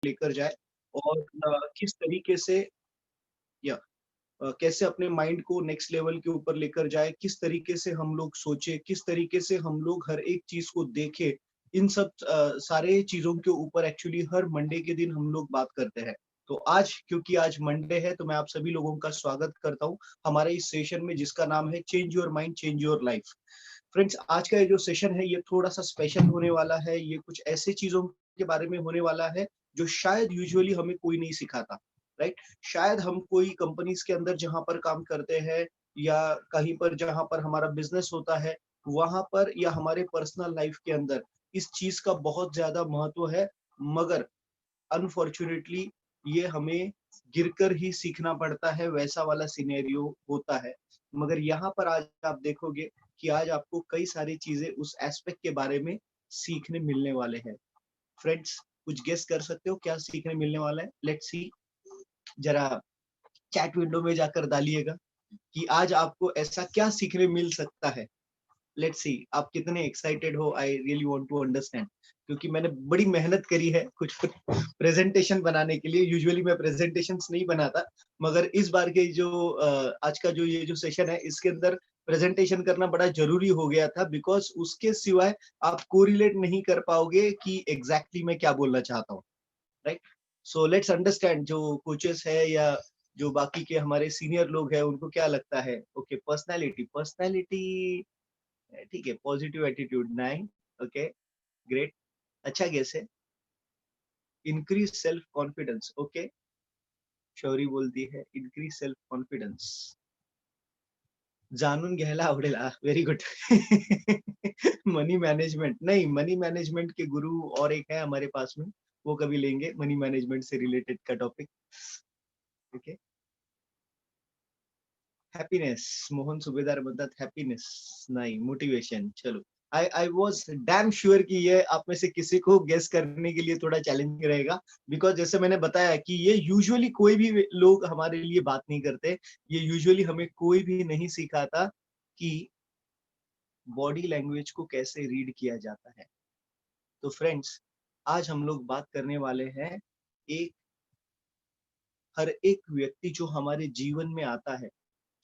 लेकर जाए और किस तरीके से या कैसे अपने माइंड को नेक्स्ट लेवल के ऊपर लेकर जाए, किस तरीके से हम लोग सोचे, किस तरीके से हम लोग हर एक चीज को देखे, इन सब सारे चीजों के ऊपर एक्चुअली हर मंडे के दिन हम लोग बात करते हैं। तो आज क्योंकि आज मंडे है तो मैं आप सभी लोगों का स्वागत करता हूँ हमारे इस सेशन में जिसका नाम है change your mind change your life. Friends, आज का ये जो सेशन है ये थोड़ा सा स्पेशल होने वाला है। ये कुछ ऐसी चीजों के बारे में होने वाला है जो शायद यूजुअली हमें कोई नहीं सिखाता, राइट? शायद हम कोई कंपनीज के अंदर जहां पर काम करते हैं या कहीं पर जहां पर हमारा बिजनेस होता है वहां पर या हमारे पर्सनल लाइफ के अंदर इस चीज का बहुत ज्यादा महत्व है, मगर अनफॉर्चुनेटली ये हमें गिरकर ही सीखना पड़ता है, वैसा वाला सिनेरियो होता है। मगर यहाँ पर आज आप देखोगे कि आज आपको कई सारी चीजें उस एस्पेक्ट के बारे में सीखने मिलने वाले हैं। फ्रेंड्स, कुछ गेस कर सकते हो क्या सीखने मिलने वाला है? लेट्स सी, जरा चैट विंडो में जाकर डालिएगा कि आज आपको ऐसा क्या सीखने मिल सकता है। लेट्स सी आप कितने एक्साइटेड हो। I really want to understand, क्योंकि मैंने बड़ी मेहनत करी है कुछ प्रेजेंटेशन बनाने के लिए। यूजुअली मैं प्रेजेंटेशंस नहीं बनाता, मगर इस बार के जो आज का जो ये जो सेशन है इसके अंदर प्रेजेंटेशन करना बड़ा जरूरी हो गया था, बिकॉज उसके सिवाय आप कोरिलेट नहीं कर पाओगे कि एग्जैक्टली मैं क्या बोलना चाहता हूँ, राइट? सो लेट्स अंडरस्टैंड जो कोचेस है या जो बाकी के हमारे सीनियर लोग हैं उनको क्या लगता है। ओके, पर्सनालिटी पर्सनालिटी, ठीक है, positive attitude, nine, okay, great, अच्छा गेस है। Increase self confidence, okay, Shauri बोलती है इंक्रीज सेल्फ कॉन्फिडेंस, जाणून घ्यायला आवडेल, वेरी गुड। मनी मैनेजमेंट, नहीं, मनी मैनेजमेंट के गुरु और एक है हमारे पास में, वो कभी लेंगे मनी मैनेजमेंट से रिलेटेड का topic. Okay, happiness, Mohan Subhedar म्हणतात हॅपीनेस, नाही, मोटिवेशन। चलो, I I was damn sure कि ये आप में से किसी को गेस करने के लिए थोड़ा चैलेंजिंग रहेगा, बिकॉज जैसे मैंने बताया कि ये यूजुअली कोई भी लोग हमारे लिए बात नहीं करते। ये यूजुअली हमें कोई भी नहीं सिखाता कि बॉडी लैंग्वेज को कैसे रीड किया जाता है। तो फ्रेंड्स, आज हम लोग बात करने वाले हैं एक हर एक व्यक्ति जो हमारे जीवन में आता है,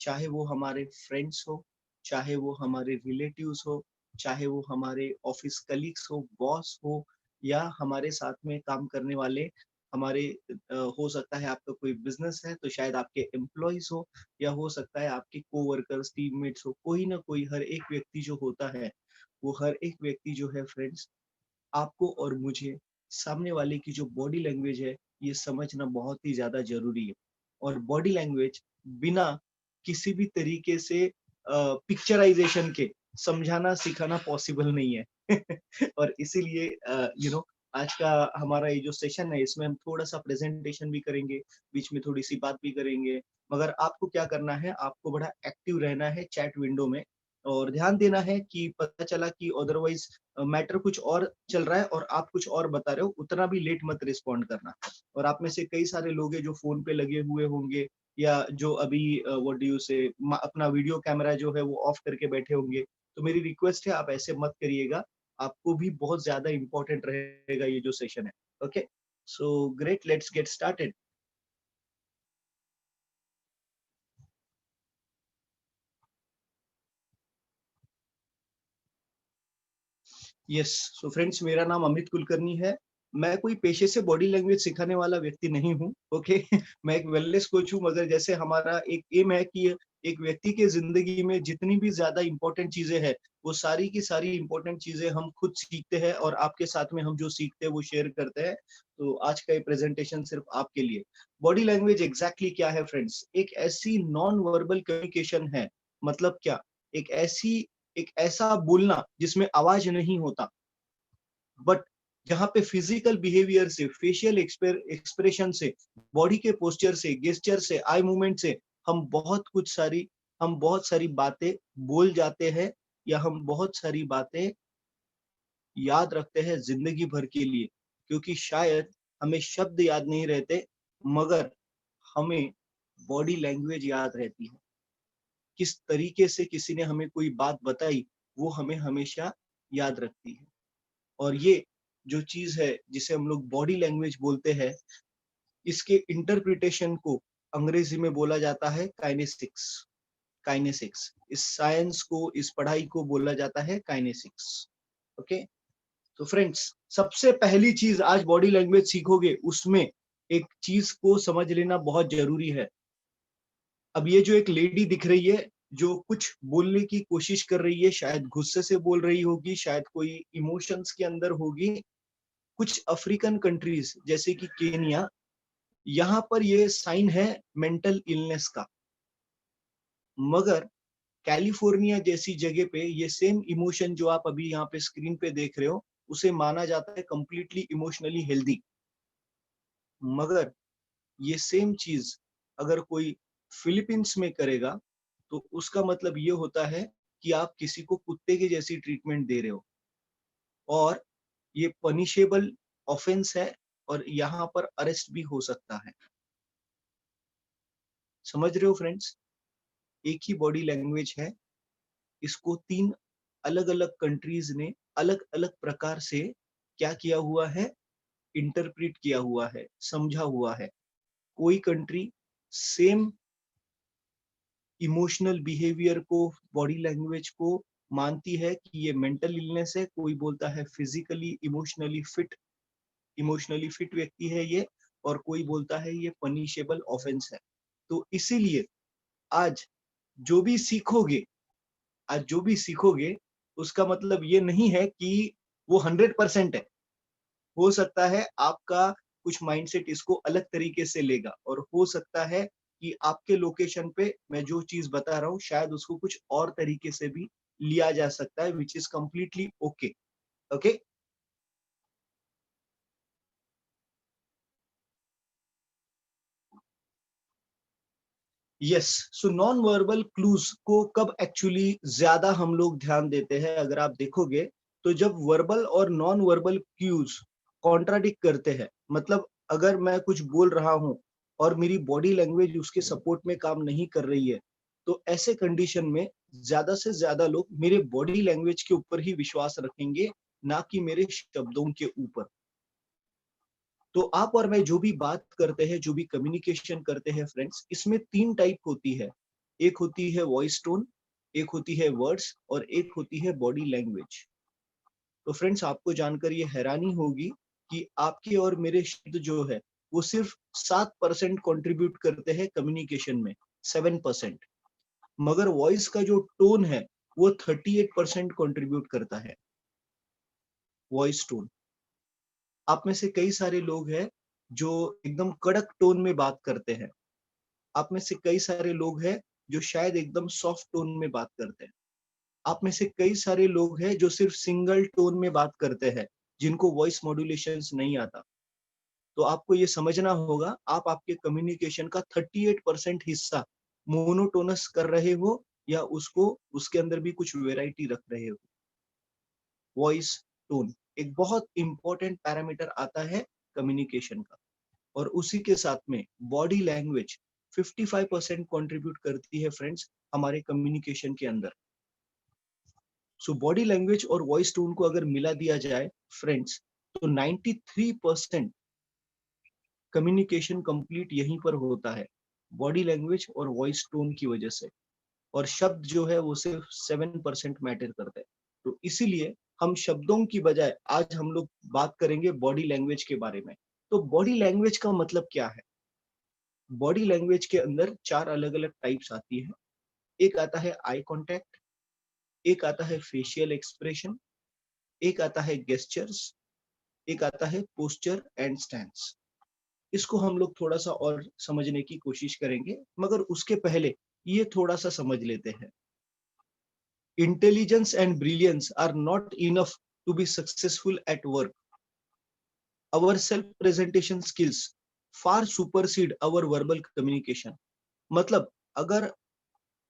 चाहे वो हमारे फ्रेंड्स हो, चाहे वो हमारे रिलेटिव्स हो, चाहे वो हमारे ऑफिस कलीग्स हो, बॉस हो, या हमारे साथ में काम करने वाले हमारे हो सकता है आपका कोई बिजनेस है तो शायद आपके एम्प्लॉइज हो, या हो सकता है आपके कोवर्कर्स टीममेट्स हो, कोई ना कोई हर एक व्यक्ति जो होता है, वो हर एक व्यक्ति जो है फ्रेंड्स, आपको और मुझे सामने वाले की जो बॉडी लैंग्वेज है ये समझना बहुत ही ज्यादा जरूरी है। और बॉडी लैंग्वेज बिना किसी भी तरीके से पिक्चराइजेशन के समझाना सिखाना पॉसिबल नहीं है। और इसीलिए आज का हमारा ये जो सेशन है इसमें हम थोड़ा सा प्रेजेंटेशन भी करेंगे, बीच में थोड़ी सी बात भी करेंगे। मगर आपको क्या करना है, आपको बड़ा एक्टिव रहना है चैट विंडो में, और ध्यान देना है कि पता चला कि अदरवाइज मैटर कुछ और चल रहा है और आप कुछ और बता रहे हो, उतना भी लेट मत रिस्पॉन्ड करना। और आप में से कई सारे लोग हैं जो फोन पे लगे हुए होंगे, या जो अभी व्हाट डू यू से अपना वीडियो कैमरा जो है वो ऑफ करके बैठे होंगे। तो मेरी रिक्वेस्ट है आप ऐसे मत करिएगा, आपको भी बहुत ज्यादा इंपॉर्टेंट रहेगा ये जो सेशन है। Okay, so great, let's get started. Yes, so friends, मेरा नाम अमित कुलकर्णी है। मैं कोई पेशे से बॉडी लैंग्वेज सिखाने वाला व्यक्ति नहीं हूँ, ओके। मैं एक वेलनेस कोच हूँ, मगर जैसे हमारा एक एम है कि एक व्यक्ति के जिंदगी में जितनी भी ज्यादा इंपॉर्टेंट चीजें हैं वो सारी की सारी इंपॉर्टेंट चीजें हम खुद सीखते हैं और आपके साथ में हम जो सीखते हैं वो शेयर करते हैं। तो आज का ये प्रेजेंटेशन सिर्फ आपके लिए। बॉडी लैंग्वेज एग्जैक्टली क्या है फ्रेंड्स? एक ऐसी नॉन वर्बल कम्युनिकेशन है। मतलब क्या? एक ऐसी एक ऐसा बोलना जिसमें आवाज नहीं होता, बट जहां पे फिजिकल बिहेवियर से, फेशियल एक्सप्रेशन से, बॉडी के पोस्चर से, गेस्चर से, आई मूवमेंट से हम बहुत सारी बातें बोल जाते हैं, या हम बहुत सारी बातें याद रखते हैं जिंदगी भर के लिए। क्योंकि शायद हमें शब्द याद नहीं रहते, मगर हमें बॉडी लैंग्वेज याद रहती है। किस तरीके से किसी ने हमें कोई बात बताई वो हमें हमेशा याद रखती है। और ये जो चीज है जिसे हम लोग बॉडी लैंग्वेज बोलते हैं, इसके इंटरप्रिटेशन को अंग्रेजी में बोला जाता है काइनेसिक्स। काइनेसिक्स, इस साइंस को, इस पढ़ाई को बोला जाता है काइनेसिक्स। ओके, तो फ्रेंड्स, सबसे पहली चीज आज बॉडी लैंग्वेज सीखोगे, उसमें एक चीज को समझ लेना बहुत जरूरी है। अब ये जो एक लेडी दिख रही है, जो कुछ बोलने की कोशिश कर रही है, शायद गुस्से से बोल रही होगी, शायद कोई इमोशंस के अंदर होगी। कुछ अफ्रीकन कंट्रीज जैसे कि केनिया, यहाँ पर ये साइन है मेंटल इलनेस का। मगर कैलिफोर्निया जैसी जगह पे ये सेम इमोशन जो आप अभी यहाँ पे स्क्रीन पे देख रहे हो, उसे माना जाता है कंप्लीटली इमोशनली हेल्दी। मगर ये सेम चीज अगर कोई फिलीपींस में करेगा, तो उसका मतलब ये होता है कि आप किसी को कुत्ते की जैसी ट्रीटमेंट दे रहे हो, और ये पनिशेबल ऑफेंस है, और यहाँ पर अरेस्ट भी हो सकता है। समझ रहे हो फ्रेंड्स? एक ही बॉडी लैंग्वेज है, इसको 3 अलग-अलग कंट्रीज ने अलग-अलग प्रकार से क्या किया हुआ है, इंटरप्रेट किया हुआ है, समझा हुआ है। कोई कंट्री सेम इमोशनल बिहेवियर को, बॉडी लैंग्वेज को मानती है कि ये मेंटल इलनेस है, कोई बोलता है फिजिकली इमोशनली फिट व्यक्ति है ये, और कोई बोलता है ये पनिशेबल ऑफेंस है। तो इसीलिए आज जो भी सीखोगे आज जो भी सीखोगे, उसका मतलब ये नहीं है कि वो 100% है। हो सकता है आपका कुछ माइंडसेट इसको अलग तरीके से लेगा, और हो सकता है कि आपके लोकेशन पे मैं जो चीज बता रहा हूँ, शायद उसको कुछ और तरीके से भी लिया जा सकता है, which is completely okay. Okay, yes. So non verbal clues को कब एक्चुअली ज्यादा हम लोग ध्यान देते हैं, अगर आप देखोगे, तो जब वर्बल और नॉन वर्बल क्यूज कॉन्ट्राडिक्ट करते हैं। मतलब अगर मैं कुछ बोल रहा हूं और मेरी बॉडी लैंग्वेज उसके सपोर्ट में काम नहीं कर रही है, तो ऐसे कंडीशन में ज्यादा से ज्यादा लोग मेरे बॉडी लैंग्वेज के ऊपर ही विश्वास रखेंगे, ना कि मेरे शब्दों के ऊपर। तो आप और मैं जो भी बात करते हैं, जो भी कम्युनिकेशन करते हैं फ्रेंड्स, इसमें 3 टाइप होती है। एक होती है वॉइस टोन, एक होती है वर्ड्स, और एक होती है बॉडी लैंग्वेज। तो फ्रेंड्स, आपको जानकर ये हैरानी होगी कि आपके और मेरे शब्द जो है, वो सिर्फ 7% कंट्रीब्यूट करते हैं कम्युनिकेशन में, 7%। मगर वॉइस का जो टोन है, वो 38% कंट्रीब्यूट करता है, वॉइस टोन। आप में से कई सारे लोग हैं जो एकदम कड़क टोन में बात करते हैं। आप में से कई सारे लोग हैं जो शायद एकदम सॉफ्ट टोन में बात करते हैं। आप में से कई सारे लोग हैं जो सिर्फ सिंगल टोन में बात करते हैं, जिनको वॉइस मॉड्यूलेशंस नहीं आता। तो आपको ये समझना होगा, आप आपके कम्युनिकेशन का 38% हिस्सा मोनोटोनस कर रहे हो, या उसको उसके अंदर भी कुछ वेराइटी रख रहे हो। वॉइस टोन एक बहुत इंपॉर्टेंट पैरामीटर आता है कम्युनिकेशन का। और उसी के साथ में बॉडी लैंग्वेज 55% कंट्रीब्यूट करती है फ्रेंड्स, हमारे कम्युनिकेशन के अंदर। सो बॉडी लैंग्वेज और वॉइस टोन को अगर मिला दिया जाए फ्रेंड्स, तो 93% कम्युनिकेशन कंप्लीट यहीं पर होता है, बॉडी लैंग्वेज और वॉइस टोन की वजह से। और शब्द जो है वो सिर्फ 7% मैटर करते हैं। तो इसीलिए हम शब्दों की बजाय आज हम लोग बात करेंगे बॉडी लैंग्वेज के बारे में। तो बॉडी लैंग्वेज का मतलब क्या है? बॉडी लैंग्वेज के अंदर 4 अलग-अलग टाइप्स आती है। एक आता है आई कांटेक्ट, एक आता है फेशियल एक्सप्रेशन, एक आता है गेस्चर्स, एक आता है पोस्चर एंड स्टैंस। इसको हम लोग थोड़ा-सा और समझने की कोशिश करेंगे, मगर उसके पहले ये थोड़ा-सा समझ लेते हैं। Intelligence and brilliance are not enough to be successful at work. Our self-presentation skills far supersede our verbal communication. मतलब अगर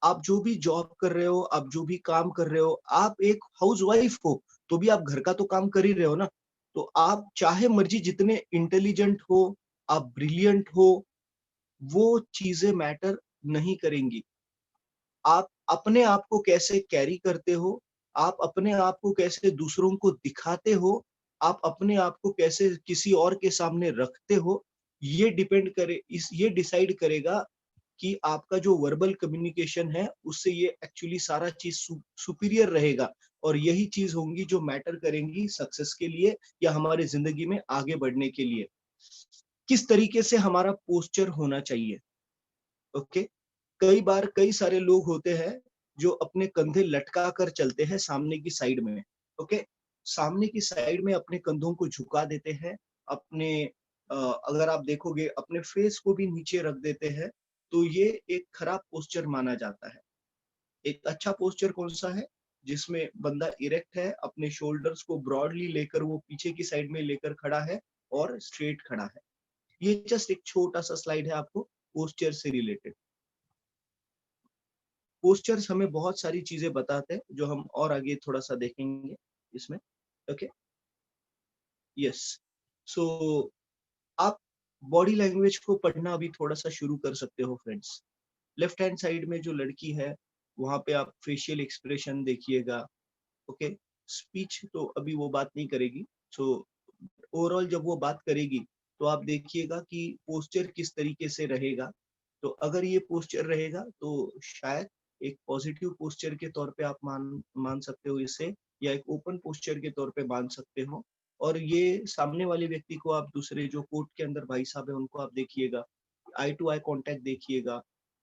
आप जो भी जॉब कर रहे हो, आप जो भी काम कर रहे हो, आप एक हाउसवाइफ हो, तो भी आप घर का तो काम कर ही रहे हो ना। तो आप चाहे मर्जी जितने इंटेलिजेंट हो, आप ब्रिलियंट हो, वो चीजें मैटर नहीं करेंगी। आप अपने आप को कैसे कैरी करते हो, आप अपने आप को कैसे दूसरों को दिखाते हो, आप अपने आप को कैसे किसी और के सामने रखते हो, ये डिसाइड करेगा कि आपका जो वर्बल कम्युनिकेशन है, उससे ये एक्चुअली सारा चीज़ सुपीरियर रहेगा, और यही चीज़ होंगी जो मैटर करेंगी सक्सेस के लिए या हमारे ज़िंदगी में आगे बढ़ने के लिए। किस तरीके से हमारा पोस्चर होना चाहिए, ओके? कई बार कई सारे लोग होते हैं, जो अपने कंधे लटका कर चलते हैं सामने की साइड में, ओके? सामने की साइड में अपने कंधों को झुका देते हैं, अपने अगर आप देखोगे अपने फेस को भी नीचे रख देते हैं, तो ये एक खराब पोस्चर माना जाता है। एक अच्छा पोस्चर कौन-सा है? जिसमें बंदा इरेक्ट है, अपने शोल्डर्स को ब्रॉडली लेकर वो पीछे की साइड में लेकर खड़ा है और स्ट्रेट खड़ा है। ये जस्ट एक छोटा-सा स्लाइड है आपको पोस्चर से रिलेटेड। पोस्चर्स हमें बहुत सारी चीज़ें बताते हैं, जो हम और आगे थोड़ा-सा देखेंगे इसमें, ओके? यस। सो आप बॉडी लैंग्वेज को पढ़ना अभी थोड़ा-सा शुरू कर सकते हो फ्रेंड्स। लेफ्ट हैंड साइड में जो लड़की है, वहाँ पे आप फेशियल एक्सप्रेशन देखिएगा, ओके? स्पीच तो अभी वो बात नहीं करेगी। सो ओवरऑल जब वो बात करेगी, तो आप देखिएगा कि पोस्चर किस तरीके से रहेगा। तो अगर ये पोस्चर रहेगा, तो शायद एक पॉजिटिव पोस्चर के तौर पे आप मान मान सकते हो इसे, या एक ओपन पोस्चर के तौर पे मान सकते हो। और ये सामने वाले व्यक्ति को आप दूसरे जो कोर्ट के अंदर भाई साहब हैं, उनको आप देखिएगा, आई टू आई कॉन्टैक्ट देखिएगा,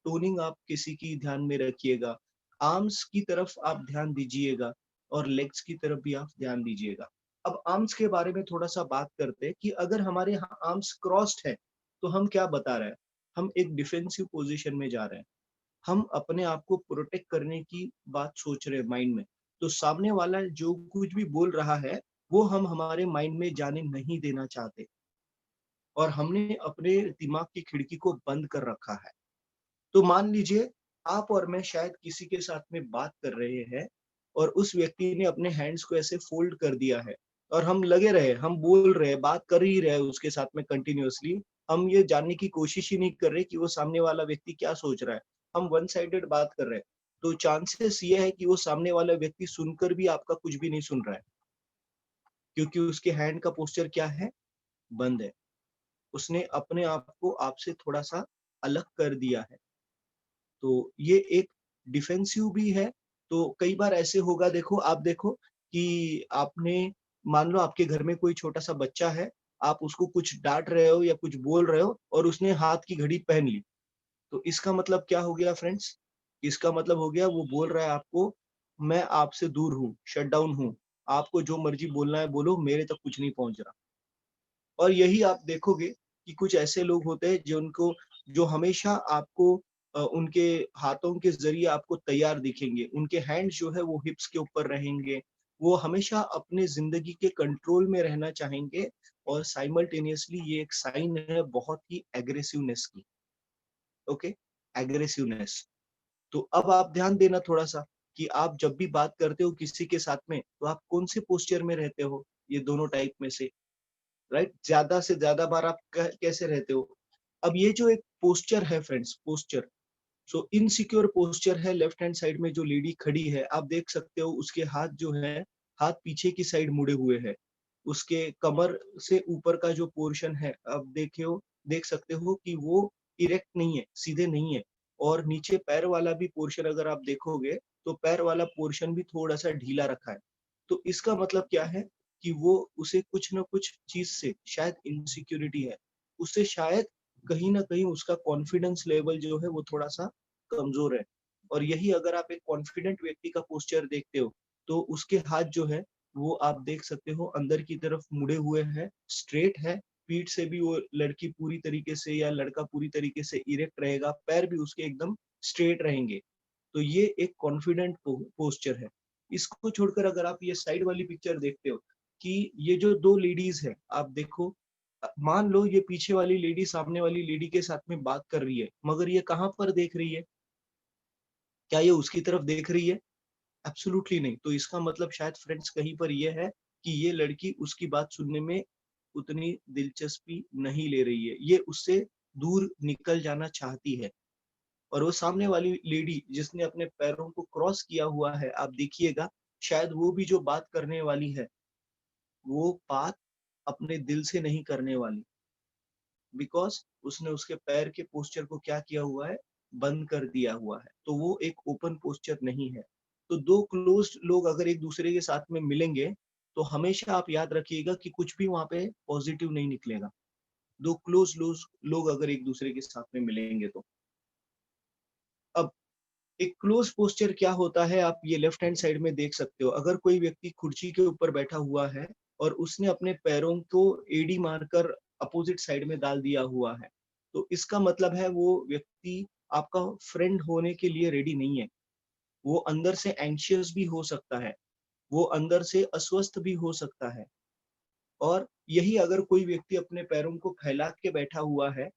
टोनिंग आप किसी की ध्यान में रखिएगा, आर्म्स की तरफ आप ध्यान दीजिएगा और लेग्स की तरफ भी आप ध्यान दीजिएगा। अब आर्म्स के बारे में थोड़ा-सा बात करते हैं कि अगर हमारे यहाँ आर्म्स क्रॉस्ड है, तो हम क्या बता रहे हैं? हम एक डिफेंसिव पोज़ीशन में जा रहे हैं। हम अपने आप को प्रोटेक्ट करने की बात सोच रहे हैं माइंड में। तो सामने वाला जो कुछ भी बोल रहा है, वो हम हमारे माइंड में जाने नहीं देना चाहते, और हमने अपने दिमाग की खिड़की को बंद कर रखा है। तो मान लीजिए आप और मैं शायद किसी के साथ में बात कर रहे हैं, और उस व्यक्ति ने अपने हैंड्स को ऐसे फोल्ड कर दिया है, और हम लगे रहे, हम बोल रहे हैं, बात कर ही रहे हैं उसके साथ में कंटिन्यूअसली। हम ये जानने की कोशिश ही नहीं कर रहे कि वो सामने वाला व्यक्ति क्या सोच रहा है। हम वन साइडेड बात कर रहे हैं। तो चांसेस ये है कि वो सामने वाला व्यक्ति सुनकर भी आपका कुछ भी नहीं सुन रहा है, क्योंकि उसके हैंड का पोस्चर क्या है? बंद है। उसने अपने आप को आपसे थोड़ा-सा अलग कर दिया है। तो ये एक डिफेंसिव भी है। तो कई बार ऐसे होगा, देखो आप देखो कि आपने, मान लो आपके घर में कोई छोटा-सा बच्चा है, आप उसको कुछ डाँट रहे हो या कुछ बोल रहे हो, और उसने हाथ की घड़ी पहन ली। तो इसका मतलब क्या हो गया फ्रेंड्स? इसका मतलब हो गया वो बोल रहा है आपको, मैं आपसे दूर हूँ, शट डाउन हूँ। आपको जो मर्ज़ी बोलना है बोलो, मेरे तक कुछ नहीं पहुँच रहा। और यही आप देखोगे कि कुछ ऐसे लोग होते हैं जो हमेशा आपको उनके हाथों के ज़रिए आपको तैयार दिखेंगे। उनके हैंड्स जो है वो हिप्स के ऊपर रहेंगे। वो हमेशा अपने ज़िंदगी के कंट्रोल में रहना चाहेंगे, और साइमल्टेनियसली ये एक साइन है बहुत ही एग्रेसिवनेस की, ओके? एग्रेसिवनेस। तो अब आप ध्यान देना थोड़ा-सा कि आप जब भी बात करते हो किसी के साथ में, तो आप कौन-से पोस्चर में रहते हो, ये दोनों टाइप में से? राइट? ज़्यादा से ज़्यादा बार आप क कैसे रहते हो? अब ये जो एक पोस्चर है friends, posture, so insecure posture है लेफ्ट हैंड साइड में जो लेडी खड़ी है, आप देख सकते हो उसके हाथ जो है, हाथ पीछे की साइड मुड़े हुए हैं। उसके कमर से ऊपर का जो पोर्शन है, आप देख सकते हो कि वो इरेक्ट नहीं है, सीधे नहीं है, और नीचे पैर वाला भी पोर्शन अगर आप देखोगे, तो पैर वाला पोर्शन भी थोड़ा-सा ढीला रखा है। तो इसका मतलब क्या है कि वो उसे कुछ न कुछ चीज़ से शायद इनसिक्योरिटी है। उससे शायद कहीं न कहीं उसका कॉन्फिडेंस लेवल जो है वो थोड़ा-सा कमज़ोर है। और यही अगर आप एक कॉन्फिडेंट व्यक्ति का पोस्चर देखते हो, तो उसके हाथ जो है वो आप देख सकते हो अंदर की तरफ मुड़े हुए हैं, स्ट्रेट है, पीठ से भी वो लड़की पूरी तरीके से या लड़का पूरी तरीके से इरेक्ट रहेगा, पैर भी उसके एकदम स्ट्रेट रहेंगे। तो ये एक कॉन्फिडेंट पोस्चर है। इसको छोड़कर अगर आप ये साइड वाली पिक्चर देखते हो कि ये जो 2 लेडीज़ हैं, आप देखो, मान लो ये पीछे वाली लेडी सामने वाली लेडी के साथ में बात कर रही है, मगर ये कहाँ पर देख रही है? क्या ये उसकी तरफ देख रही है? एब्सोल्युटली नहीं। तो इसका मतलब शायद फ्रेंड्स कहीं पर ये है कि ये लड़की उसकी बात सुनने में उतनी दिलचस्पी नहीं ले रही है। ये उससे दूर निकल जाना चाहती है। और वो सामने वाली लेडी जिसने अपने पैरों को क्रॉस किया हुआ है, आप देखिएगा शायद वो भी जो बात करने वाली है, वो बात अपने दिल से नहीं करने वाली, बिकॉज उसने उसके पैर के पोस्चर को क्या किया हुआ है, बंद कर दिया हुआ है, तो वो एक ओपन पोस्चर नहीं है। तो दो क्लोज्ड लोग अगर एक दूसरे के साथ में मिलेंगे, तो हमेशा आप याद रखिएगा कि कुछ भी वहां पे पॉजिटिव नहीं निकलेगा। दो क्लोज लोग अगर एक दूसरे के साथ में मिलेंगे तो। अब एक क्लोज पोस्चर क्या होता है, आप ये लेफ्ट हैंड साइड में देख सकते हो। अगर कोई व्यक्ति कुर्सी के ऊपर बैठा हुआ है और उसने अपने पैरों को एड़ी मारकर अपोजिट साइड में डाल दिया हुआ है, तो इसका मतलब है वो व्यक्ति आपका फ्रेंड होने के लिए रेडी नहीं है। वो अंदर से एंशियस भी हो सकता है, वो अंदर से अस्वस्थ भी हो सकता है। और यही अगर कोई व्यक्ति अपने पैरों को फैला के बैठा हुआ है,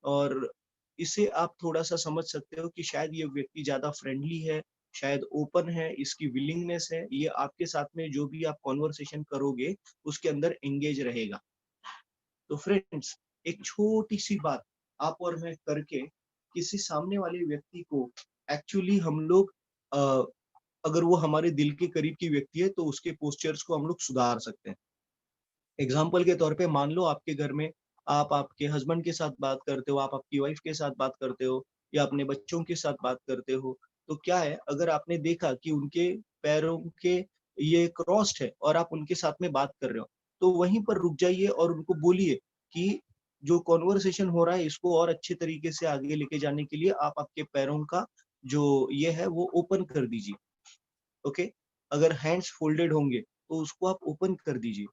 और इसे आप थोड़ा-सा समझ सकते हो कि शायद ये व्यक्ति ज़्यादा फ्रेंडली है, शायद ओपन है, इसकी विलिंगनेस है, ये आपके साथ में जो भी आप कन्वर्सेशन करोगे, उसके अंदर एंगेज रहेगा। तो फ्रेंड्स, एक छोटी-सी बात आप और मैं करके किसी सामने वाले व्यक्ति को एक्चुअली हम लोग अ, अगर वो हमारे दिल के करीब की व्यक्ति है, तो उसके पोस्चर्स को हम लोग सुधार सकते हैं। एग्जाम्पल के तौर पे मान लो आपके घर में आप आपके हस्बैंड के साथ बात करते हो, आप आपकी वाइफ के साथ बात करते हो या अपने बच्चों के साथ बात करते हो, तो क्या है, अगर आपने देखा कि उनके पैरों के ये क्रॉस्ड है और आप उनके साथ में बात कर रहे हो, तो वहीं पर रुक जाइए और उनको बोलिए कि जो कॉन्वर्सेशन हो रहा है इसको और अच्छे तरीके से आगे लेके जाने के लिए आप आपके पैरों का जो ये है वो ओपन कर दीजिए। ओके, अगर हैंड्स फोल्डेड होंगे तो उसको आप ओपन कर दीजिए,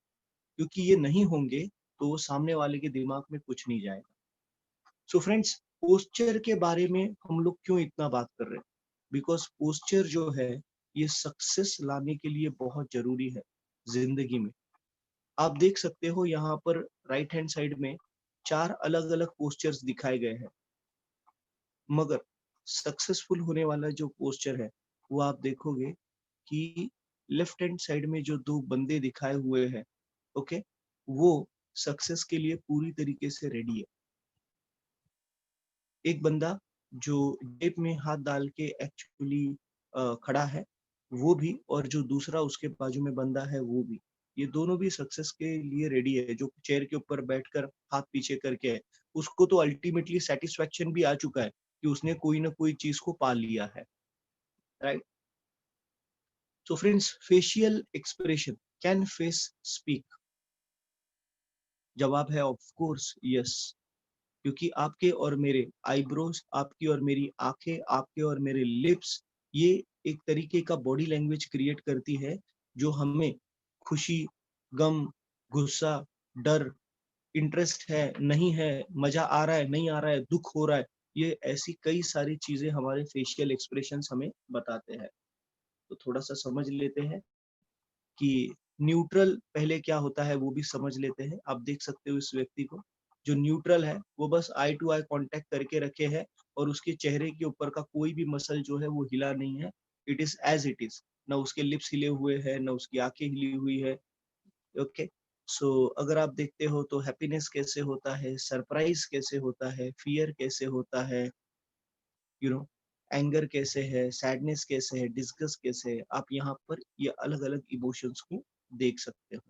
क्योंकि ये नहीं होंगे तो सामने वाले के दिमाग में कुछ नहीं जाएगा। सो फ्रेंड्स, पोस्चर के बारे में हम लोग क्यों इतना बात कर रहे हैं? बिकॉज पोस्चर जो है ये सक्सेस लाने के लिए बहुत जरूरी है जिंदगी में। आप देख सकते हो यहाँ पर राइट हैंड साइड में 4 अलग अलग पोस्चर्स दिखाए गए हैं, मगर सक्सेसफुल होने वाला जो पोस्चर है वो आप देखोगे कि लेफ्ट हैंड साइड में जो दो बंदे दिखाए हुए हैं, ओके, वो सक्सेस के लिए पूरी तरीके से रेडी है। एक बंदा जो जेब में हाथ डाल के एक्चुअली खड़ा है, वो भी, और जो दूसरा उसके बाजू में बंदा है वो भी, ये दोनों भी सक्सेस के लिए रेडी है। जो चेयर के ऊपर बैठकर हाथ पीछे करके है, उसको तो अल्टीमेटली सेटिस्फेक्शन भी आ चुका है कि उसने कोई ना कोई चीज को पा लिया है, right? So friends, facial expression, can face speak? जवाब है ऑफ कोर्स यस। क्योंकि आपके और मेरे आईब्रोज, आपकी और मेरी आंखें, आपके और मेरे लिप्स, ये एक तरीके का बॉडी लैंग्वेज क्रिएट करती है जो हमें खुशी, गम, गुस्सा, डर, इंटरेस्ट है, नहीं है, मजा आ रहा है, नहीं आ रहा है, दुख हो रहा है, ये ऐसी कई सारी चीजें हमारे फेशियल एक्सप्रेशंस हमें बताते हैं। तो थोड़ा सा समझ लेते हैं कि न्यूट्रल पहले क्या होता है वो भी समझ लेते हैं। आप देख सकते हो इस व्यक्ति को, जो न्यूट्रल है वो बस आई टू आई कांटेक्ट करके रखे है और उसके चेहरे के ऊपर का कोई भी मसल जो है वो हिला नहीं है। It is as it is, ना उसके लिप्स हिले हुए हैं ना उसकी आंखें हिली हुई है। ओके, सो अगर आप देखते हो तो हैप्पीनेस कैसे होता है, सरप्राइज कैसे होता है, फियर कैसे होता है, यू नो, एंगर कैसे है, सैडनेस कैसे है, डिस्गस्ट कैसे है, आप यहाँ पर ये अलग अलग इमोशंस को देख सकते हो।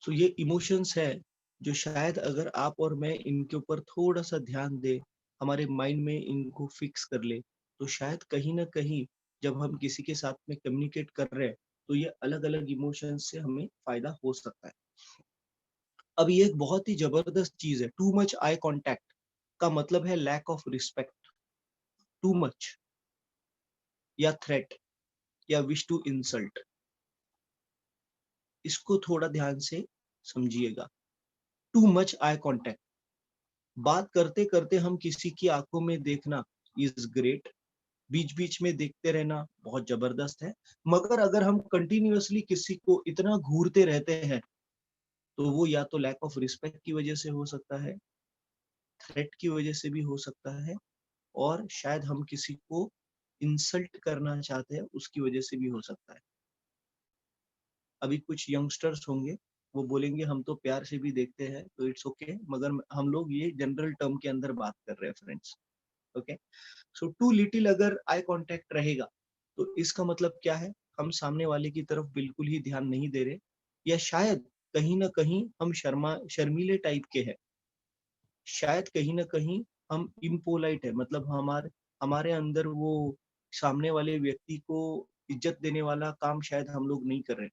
सो ये इमोशंस है जो शायद अगर आप और मैं इनके ऊपर थोड़ा सा ध्यान दे, हमारे माइंड में इनको फिक्स कर ले, तो शायद कहीं ना कहीं जब हम किसी के साथ में कम्युनिकेट कर रहे हैं, तो ये अलग अलग इमोशंस से हमें फायदा हो सकता है। अब ये एक बहुत ही जबरदस्त चीज है, टू मच आई कांटेक्ट का मतलब है lack of respect. Too much या थ्रेट या विश टू इंसल्ट, इसको थोड़ा ध्यान से समझिएगा। टू मच आई कांटेक्ट, बात करते करते हम किसी की आंखों में देखना इज ग्रेट, बीच बीच में देखते रहना बहुत जबरदस्त है, मगर अगर हम कंटिन्यूअसली किसी को इतना घूरते रहते हैं, तो वो या तो लैक ऑफ रिस्पेक्ट की वजह से हो सकता है, थ्रेट की वजह से भी हो सकता है, और शायद हम किसी को इंसल्ट करना चाहते हैं उसकी वजह से भी हो सकता है। अभी कुछ यंगस्टर्स होंगे, वो बोलेंगे हम तो प्यार से भी देखते हैं, तो इट्स ओके, मगर हम लोग ये जनरल टर्म के अंदर बात कर रहे हैं friends. Okay, so too little अगर आई कांटेक्ट रहेगा, तो इसका मतलब क्या है, हम सामने वाले की तरफ बिल्कुल ही ध्यान नहीं दे रहे, या शायद कहीं ना कहीं हम शर्मीले टाइप के हैं, शायद कहीं ना कहीं हम इम्पोलाइट है, मतलब हमारे हमारे अंदर वो सामने वाले व्यक्ति को इज्जत देने वाला काम शायद हम लोग नहीं कर रहे,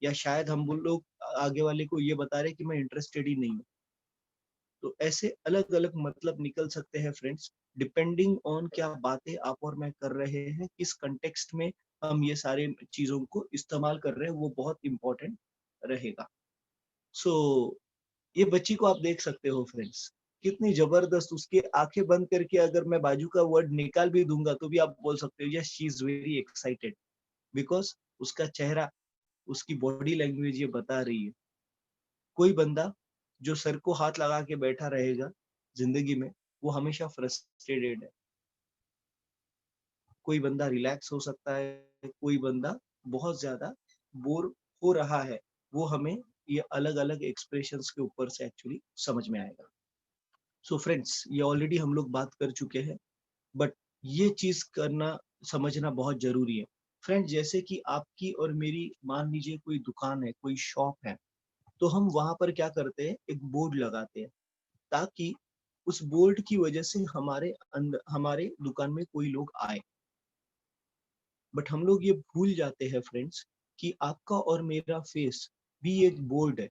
या शायद हम वो लोग आगे वाले को ये बता रहे कि मैं इंटरेस्टेड ही नहीं हूँ। तो ऐसे अलग अलग मतलब निकल सकते हैं फ्रेंड्स, डिपेंडिंग ऑन क्या बातें आप और मैं कर रहे हैं, किस कंटेक्स्ट में हम ये सारे चीजों को इस्तेमाल कर रहे हैं, वो बहुत इंपॉर्टेंट रहेगा। सो ये बच्ची को आप देख सकते हो फ्रेंड्स, कितनी जबरदस्त, उसकी आंखें बंद करके अगर मैं बाजू का वर्ड निकाल भी दूंगा तो भी आप बोल सकते हो yes she is very excited, because उसका चेहरा, उसकी बॉडी लैंग्वेज ये बता रही है। कोई बंदा जो सर को हाथ लगा के बैठा रहेगा जिंदगी में, वो हमेशा फ्रस्ट्रेटेड है। कोई बंदा रिलैक्स हो सकता है, कोई बंदा बहुत ज्यादा बोर हो रहा है, वो हमें ये अलग अलग एक्सप्रेशंस के ऊपर से एक्चुअली समझ में आएगा। सो फ्रेंड्स, ये ऑलरेडी हम लोग बात कर चुके हैं, बट ये चीज करना, समझना बहुत जरूरी है। फ्रेंड्स, जैसे कि आपकी और मेरी मान लीजिए कोई दुकान है, कोई शॉप है, तो हम वहां पर क्या करते हैं, एक बोर्ड लगाते हैं, ताकि उस बोर्ड की वजह से हमारे अंदर, हमारे दुकान में कोई लोग आए। बट हम लोग ये भूल जाते हैं फ्रेंड्स कि आपका और मेरा फेस भी एक बोर्ड है,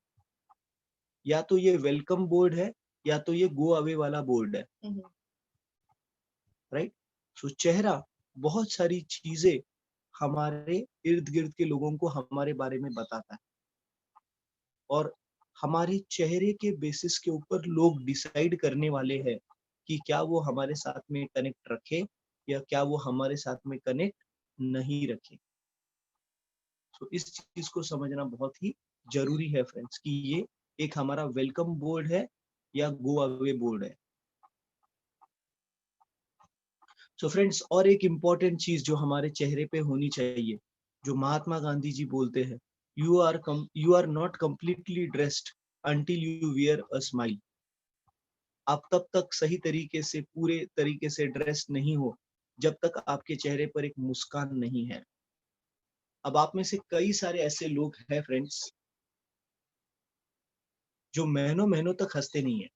या तो ये वेलकम बोर्ड है, या तो ये गो अवे वाला बोर्ड है, राइट। सो चेहरा बहुत सारी चीजें हमारे इर्द गिर्द के लोगों को हमारे बारे में बताता है, और हमारे चेहरे के बेसिस के ऊपर लोग डिसाइड करने वाले हैं कि क्या वो हमारे साथ में कनेक्ट रखे, या क्या वो हमारे साथ में कनेक्ट नहीं रखे। तो इस चीज को समझना बहुत ही जरूरी है फ्रेंड्स, कि ये एक हमारा वेलकम बोर्ड है या गो अवे बोर्ड है। सो फ्रेंड्स, और एक इम्पॉर्टेंट चीज जो हमारे चेहरे पे होनी चाहिए, जो महात्मा गांधी जी बोलते हैं, you are not completely dressed until you wear a smile. आप तब तक सही तरीके से, पूरे तरीके से ड्रेस नहीं हो जब तक आपके चेहरे पर एक मुस्कान नहीं है। अब आप में से कई सारे ऐसे लोग हैं फ्रेंड्स, जो महीनों महीनों तक हंसते नहीं है।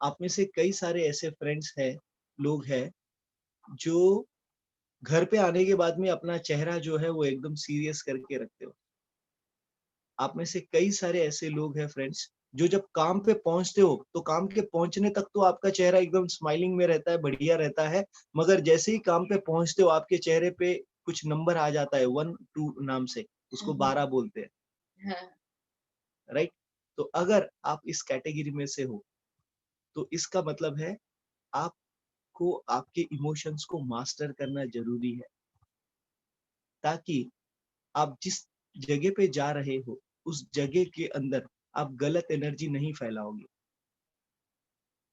आप में से कई सारे ऐसे फ्रेंड्स हैं, लोग हैं, जो घर पे आने के बाद में अपना चेहरा जो है वो एकदम सीरियस करके रखते हो। आप में से कई सारे ऐसे लोग हैं फ्रेंड्स, जो जब काम पे पहुंचते हो तो काम के पहुंचने तक तो आपका चेहरा एकदम स्माइलिंग में रहता है, बढ़िया रहता है, मगर जैसे ही काम पे पहुंचते हो आपके चेहरे पे कुछ नंबर आ जाता है, 1 2 नाम से, उसको 12 बोलते हैं, राइट। तो अगर आप इस कैटेगरी में से हो, तो इसका मतलब है आपको आपके इमोशंस को मास्टर करना जरूरी है, ताकि आप जिस जगह पे जा रहे हो उस जगह के अंदर आप गलत एनर्जी नहीं फैलाओगे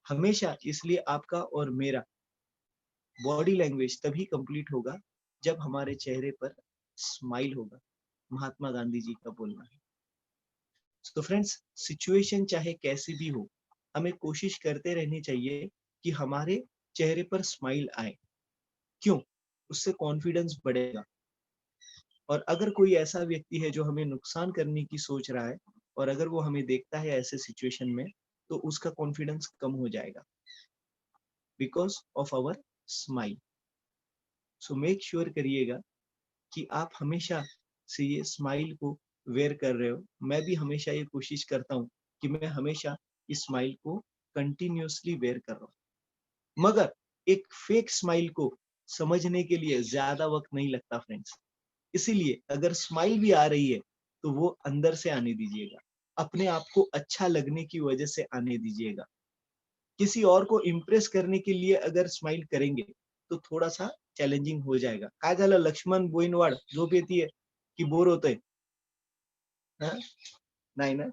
हमेशा। इसलिए आपका और मेरा बॉडी लैंग्वेज तभी कंप्लीट होगा जब हमारे चेहरे पर स्माइल होगा, महात्मा गांधी जी का बोलना है। तो फ्रेंड्स, सिचुएशन चाहे कैसी भी हो, हमें कोशिश करते रहनी चाहिए कि हमारे चेहरे पर स्माइल आए। क्यों? उससे कॉन्फिडेंस बढ़ेगा। और अगर कोई ऐसा व्यक्ति है जो हमें नुकसान करने की सोच रहा है, और अगर वो हमें देखता है ऐसे सिचुएशन में, तो उसका कॉन्फिडेंस कम हो जाएगा, because of our smile. So make sure करिएगा कि आप हमेशा से ये स्माइल को वेयर कर रहे हो। मैं भी हमेशा ये कोशिश करता हूँ कि मैं हमेशा इस स्माइल को कंटिन्यूअसली वेयर कर रहा हूँ, मगर एक फेक स्माइल को समझने के लिए ज्यादा वक्त नहीं लगता फ्रेंड्स। इसीलिए अगर स्माइल भी आ रही है तो वो अंदर से आने दीजिएगा, अपने आप को अच्छा लगने की वजह से आने दीजिएगा। किसी और को इम्प्रेस करने के लिए अगर स्माइल करेंगे तो थोड़ा सा चॅलेंजिंग हो जाएगा। काय झालं, लक्ष्मण बोईनवाड झोप येते की बोर होतंय? नाही ना?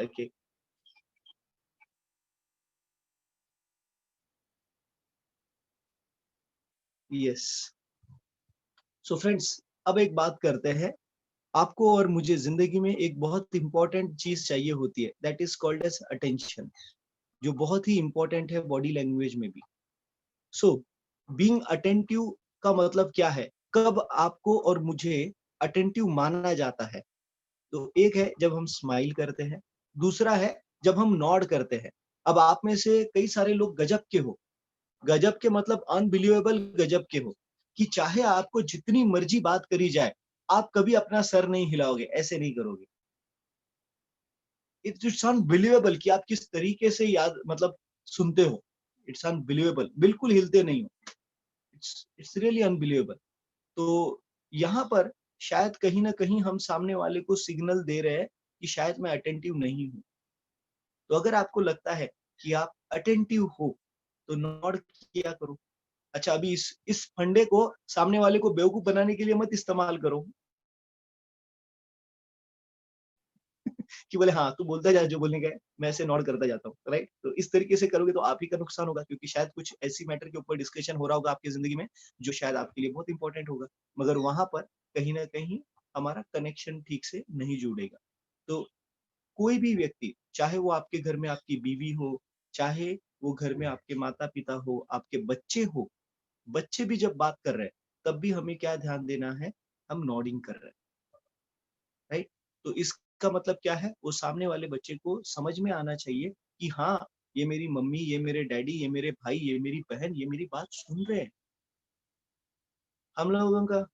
Okay, yes. सो फ्रेंड्स, अब एक बात करते हैं। आपको और मुझे जिंदगी में एक बहुत इंपॉर्टेंट चीज चाहिए होती है, that is called as attention, जो बहुत ही इंपॉर्टेंट है बॉडी लैंग्वेज में भी। सो बीइंग अटेंटिव का मतलब क्या है? कब आपको और मुझे अटेंटिव माना जाता है? तो एक है जब हम स्माइल करते हैं, दूसरा है जब हम नॉड करते हैं। अब आप में से कई सारे लोग गजब के हो, गजब के मतलब अनबिलीवेबल गजब के हो, कि चाहे आपको जितनी मर्जी बात करी जाए, आप कभी अपना सर नहीं हिलाओगे, ऐसे नहीं करोगे। इट्स अनबिलीवेबल कि आप किस तरीके से याद मतलब सुनते हो। इट्स अनबिलीवेबल, बिल्कुल हिलते नहीं हो। It's really unbelievable. तो यहाँ पर शायद कहीं न कहीं हम सामने वाले को सिग्नल दे रहे हैं कि शायद मैं अटेंटिव नहीं हूँ। तो अगर आपको लगता है कि आप अटेंटिव हो, तो नॉड किया करो। अच्छा, अभी इस फंडे को सामने वाले को बेवकूफ बनाने के लिए मत इस्तेमाल करो कि बोले हाँ, तू बोलता जा जो बोलने का है, मैं ऐसे नॉड करता जाता हूँ, राइट? तो इस तरीके से करोगे तो आप ही का नुकसान होगा, क्योंकि शायद कुछ ऐसी मैटर के ऊपर डिस्कशन हो रहा होगा आपकी ज़िंदगी में, जो शायद आपके लिए बहुत इंपॉर्टेंट होगा, मगर वहाँ पर कहीं न कहीं हमारा कनेक्शन ठीक से नहीं जुड़ेगा। तो कोई भी व्यक्ति, चाहे वो आपके घर में आपकी बीवी हो, चाहे वो घर में आपके माता-पिता हो, आपके बच्चे हो, बच्चे भी जब बात कर रहे हैं, तब भी हमें क्या ध्यान देना है, हम नॉडिंग कर रहे हैं, राइट? तो इसका मतलब क्या है, वो सामने वाले बच्चे को समझ में आना चाहिए कि हाँ, ये मेरी मम्मी, ये मेरे डैडी, ये मेरे भाई, ये मेरी बहन, ये मेरी बात सुन रहे हैं। हम लोगों का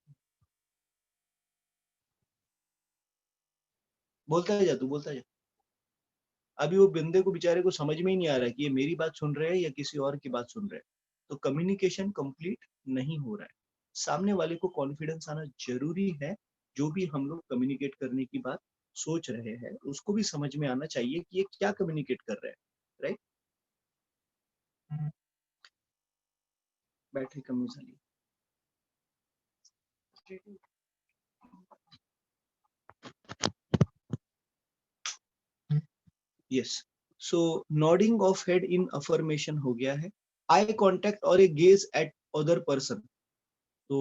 बोलता जा, तू बोलता जा। अभी वो बंदे को बेचारे को समझ में ही नहीं आ रहा है कि ये मेरी बात सुन रहे हैं या किसी और की बात सुन रहे हैं। तो कम्युनिकेशन कंप्लीट नहीं हो रहा है। सामने वाले को कॉन्फिडेंस आना ज़रूरी है। जो भी हम लोग कम्युनिकेट करने की बात सोच रहे हैं, उसको भी समझ में आना चाहिए कि ये क्या कम्युनिकेट कर रहे हैं, राइट? बैटरी कम यूज़ वाली। Yes. So nodding of head in affirmation हो गया है। आई कॉन्टैक्ट और ए गेज़ एट अदर पर्सन। तो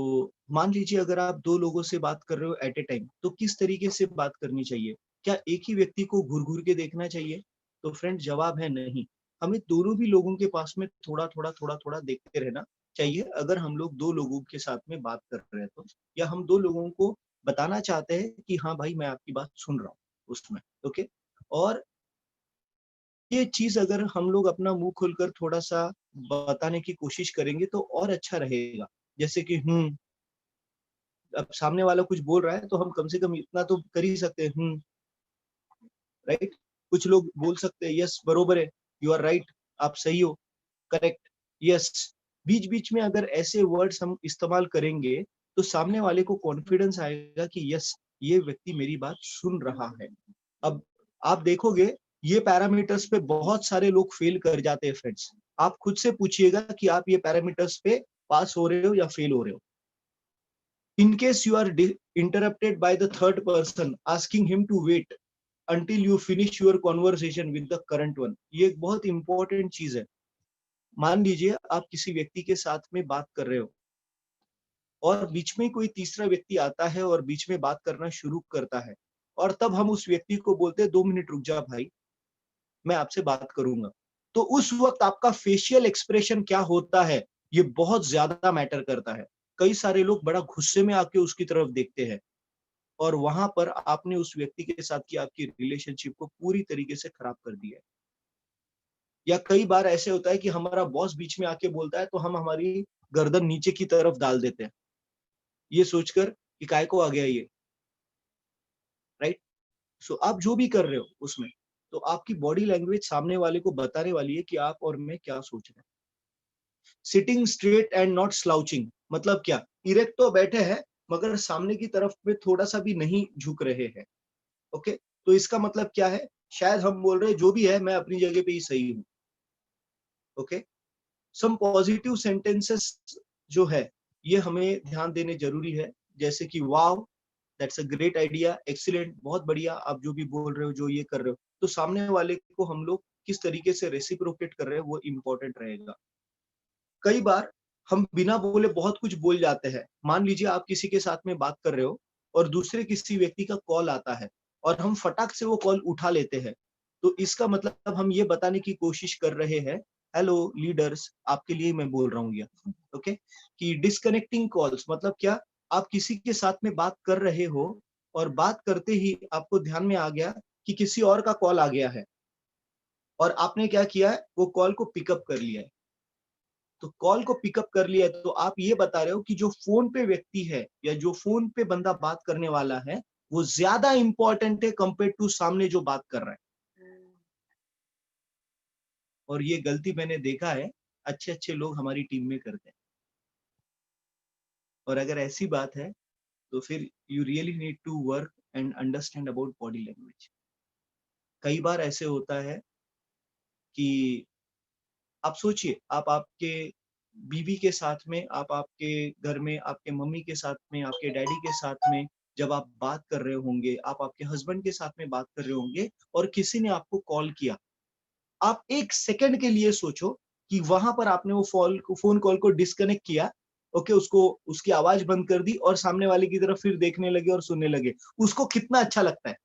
मान लीजिए अगर आप 2 लोगों से बात कर रहे हो एट ए टाइम, तो किस तरीके से बात करनी चाहिए? क्या एक ही व्यक्ति को घूर-घूर के देखना चाहिए? तो फ्रेंड जवाब है नहीं। हमें दोनों भी लोगों के पास में थोड़ा-थोड़ा, थोड़ा-थोड़ा देखते रहना चाहिए, अगर हम लोग 2 लोगों के साथ में बात कर रहे हैं तो। या हम 2 लोगों को बताना चाहते हैं कि हाँ भाई, मैं आपकी बात सुन रहा हूँ उसमें, ओके? और ये चीज़ अगर हम लोग अपना मुँह खोलकर थोड़ा-सा बताने की कोशिश करेंगे तो और अच्छा रहेगा। जैसे कि अब सामने वाला कुछ बोल रहा है तो हम कम से कम इतना तो कर ही सकते हैं, राइट? कुछ लोग बोल सकते हैं यस बरोबर है, यू आर राइट, आप सही हो, करेक्ट, यस। बीच-बीच में अगर ऐसे वर्ड्स हम इस्तेमाल करेंगे तो सामने वाले को कॉन्फिडेंस आएगा कि यस, ये व्यक्ति मेरी बात सुन रहा है। अब आप देखोगे ये पैरामीटर्स पे बहुत सारे लोग फेल कर जाते हैं फ्रेंड्स। आप खुद से पूछिएगा कि आप ये पैरामीटर्स पे पास हो रहे हो या फेल हो रहे हो। In case you are interrupted by the third person, asking him to wait until you finish your conversation with the current one. ये एक बहुत इंपॉर्टेंट चीज है। मान लीजिए आप किसी व्यक्ति के साथ में बात कर रहे हो और बीच में कोई तीसरा व्यक्ति आता है और बीच में बात करना शुरू करता है, और तब हम उस व्यक्ति को बोलते हैं 2 मिनट रुक जा भाई, मैं आपसे बात करूंगा। तो उस वक्त आपका फेशियल एक्सप्रेशन क्या होता है, ये बहुत ज्यादा मैटर करता है। कई सारे लोग बड़ा गुस्से में आके उसकी तरफ देखते हैं और वहां पर आपने उस व्यक्ति के साथ की आपकी रिलेशनशिप को पूरी तरीके से खराब कर दिया है। या कई बार ऐसे होता है कि हमारा बॉस बीच में आके बोलता है तो हम हमारी गर्दन नीचे की तरफ डाल देते हैं, ये सोचकर कि काय को आ गया ये, राइट? सो आप जो भी कर रहे हो उसमें, तो आपकी बॉडी लैंग्वेज सामने वाले को बताने वाली है कि आप और मैं क्या सोच रहे हैं। Sitting straight and not slouching मतलब क्या? इरेक्ट तो बैठे हैं मगर सामने की तरफ में थोड़ा सा भी नहीं झुक रहे हैं। ओके, तो इसका मतलब क्या है? शायद हम बोल रहे हैं जो भी है मैं अपनी जगह पे ही सही हूँ। ओके, सम पॉजिटिव सेंटेंसेस जो है ये हमें ध्यान देने जरूरी है, जैसे कि wow, that's a great idea, excellent, बहुत बढ़िया, आप जो भी बोल रहे हो, जो ये कर रहे हो, तो सामने वाले को हम लोग किस तरीके से रेसिप्रोकेट कर रहे हैं वो इम्पोर्टेंट रहेगा। कई बार हम बिना बोले बहुत कुछ बोल जाते हैं। मान लीजिए आप किसी के साथ में बात कर रहे हो और दूसरे किसी व्यक्ति का कॉल आता है और हम फटाक से वो कॉल उठा लेते हैं। तो इसका मतलब हम ये बताने की कोशिश कर रहे हैं, हेलो लीडर्स, आपके लिए मैं बोल रहा हूँ ये, ओके? कि डिस्कनेक्टिंग कॉल्स मतलब क्या? आप किसी के साथ में बात कर रहे हो और बात करते ही आपको ध्यान में आ गया कि किसी और का कॉल आ गया है और आपने क्या किया है, वो कॉल को पिकअप कर लिया है। तो कॉल को पिकअप कर लिया है, तो आप ये बता रहे हो कि जो फ़ोन पे व्यक्ति है या जो फ़ोन पे बंदा बात करने वाला है, वो ज़्यादा इम्पोर्टेंट है कंपेयर्ड टू सामने जो बात कर रहा है। और ये गलती मैंने देखा है, अच्छे-अच्छे लोग हमारी टीम में करते हैं। और अगर ऐसी बात है, तो फिर you really need to work and understand about body language. कई बार ऐसे होता है कि आप सोचिए, आप आपके बीवी के साथ में, आप आपके घर में, आपके मम्मी के साथ में, आपके डैडी के साथ में जब आप बात कर रहे होंगे, आप आपके हस्बैंड के साथ में बात कर रहे होंगे और किसी ने आपको कॉल किया। आप 1 सेकंड के लिए सोचो कि वहाँ पर आपने वो फ़ोन कॉल को डिस्कनेक्ट किया, ओके, उसको उसकी आवाज़ बंद कर दी और सामने वाले की तरफ फिर देखने लगे और सुनने लगे। उसको कितना अच्छा लगता है,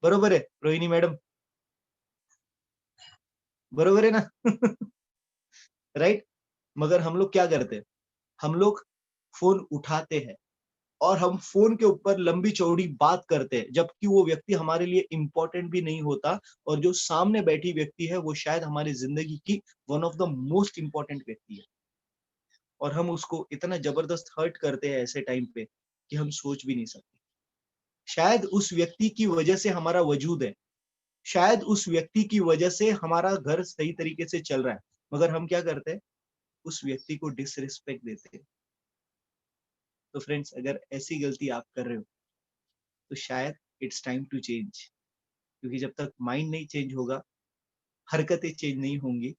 बरोबर है, रोहिणी मैडम? बरोबर है ना? राइट? मगर हम लोग क्या करते हैं? हम लोग फ़ोन उठाते हैं और हम फ़ोन के ऊपर लंबी-चौड़ी बात करते हैं, जबकि वो व्यक्ति हमारे लिए इम्पोर्टेंट भी नहीं होता और जो सामने बैठी व्यक्ति है, वो शायद हमारी ज़िंदगी की one of the most important व्यक्ति है। और हम उसको इतना ज़बरदस्त हर्ट करते हैं ऐसे टाइम पे, कि हम सोच भी नहीं सकते। शायद उस व्यक्ति की वजह से हमारा वजूद है, शायद उस व्यक्ति की वजह से हमारा घर सही तरीके से चल रहा है, मगर हम क्या करते हैं? उस व्यक्ति को डिसरिस्पेक्ट देते हैं। तो फ्रेंड्स, अगर ऐसी गलती आप कर रहे हो, तो शायद इट्स टाइम टू चेंज, क्योंकि जब तक माइंड नहीं चेंज होगा, हरकतें चेंज नहीं होंगी,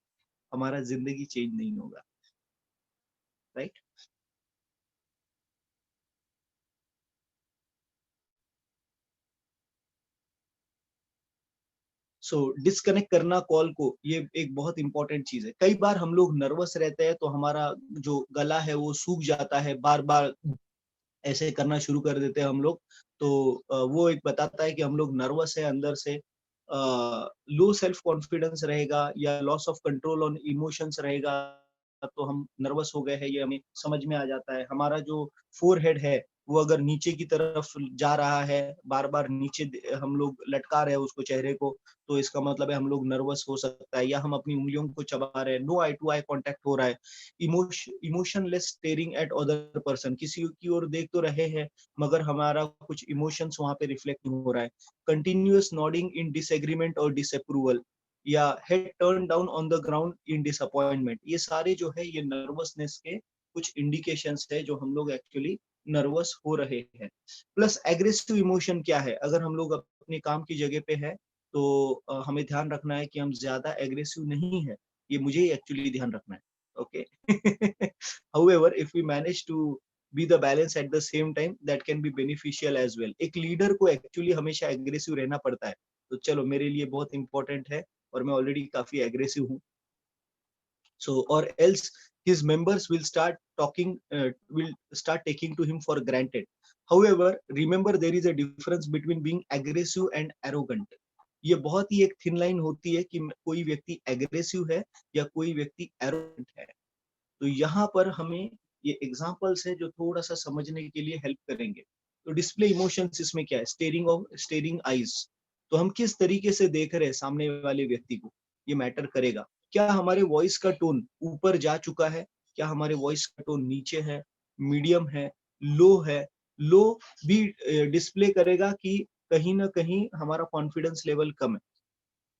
हमारा ज़िंदगी चेंज नहीं होगा, राइट? सो डिस्कनेक्ट करना कॉल को, ये एक बहुत इंपॉर्टेंट चीज़ है। कई बार हम लोग नर्वस रहते हैं, तो हमारा जो गला है वो सूख जाता है, बार-बार ऐसे करना शुरू कर देते हैं हम लोग। तो वो एक बताता है कि हम लोग नर्वस है अंदर से, लो सेल्फ कॉन्फिडेंस रहेगा या loss of control on emotions रहेगा, तो हम नर्वस हो गए हैं, ये हमें समझ में आ जाता है। हमारा जो फोरहेड है, वो अगर नीचे की तरफ जा रहा है, बार-बार नीचे हम लोग लटका रहे हैं उसको, चेहरे को, तो इसका मतलब है हम लोग नर्वस हो सकता है, या हम अपनी उंगलियों को चबा रहे हैं, no eye to eye contact हो रहा है, emotionless staring at other person, किसी की ओर देख तो रहे हैं मगर हमारा कुछ इमोशंस वहां पे रिफ्लेक्ट नहीं हो रहा है, कंटिन्यूअस नॉडिंग इन डिसएग्रीमेंट और डिसअप्रूवल, या head turn down on the ground in disappointment, ये सारे जो है ये नर्वसनेस के कुछ इंडिकेशंस है, जो हम लोग एक्चुअली नर्वस हो रहे हैं। प्लस एग्रेसिव इमोशन क्या है? अगर हम लोग अपने काम की जगह पे है, तो हमें ध्यान रखना है कि हम ज्यादा एग्रेसिव नहीं है, ये मुझे ही एक्चुअली ध्यान रखना है, okay? However, if we manage to be the balance at the same time, that can be beneficial as well. एक लीडर को एक्चुअली हमेशा एग्रेसिव रहना पड़ता है, तो चलो मेरे लिए बहुत इंपॉर्टेंट है और मैं ऑलरेडी काफी एग्रेसिव हूँ। So or else his members will start taking to him for granted. However, remember there is a difference between being aggressive and arrogant. ये बहुत ही एक थिन लाइन होती है कि कोई व्यक्ति एग्रेसिव है या कोई व्यक्ति एरोगेंट है। तो यहाँ पर हमें ये एग्जांपल्स है जो थोड़ा सा समझने के लिए हेल्प करेंगे। तो डिस्प्ले इमोशंस इसमें क्या है? Steering eyes. तो हम किस तरीके से देख रहे हैं सामने वाले व्यक्ति को, ये मैटर करेगा। क्या हमारे वॉइस का टोन ऊपर जा चुका है? क्या हमारे वॉइस का टोन नीचे है, मीडियम है, लो है? लो भी डिस्प्ले करेगा कि कहीं ना कहीं हमारा कॉन्फिडेंस लेवल कम है।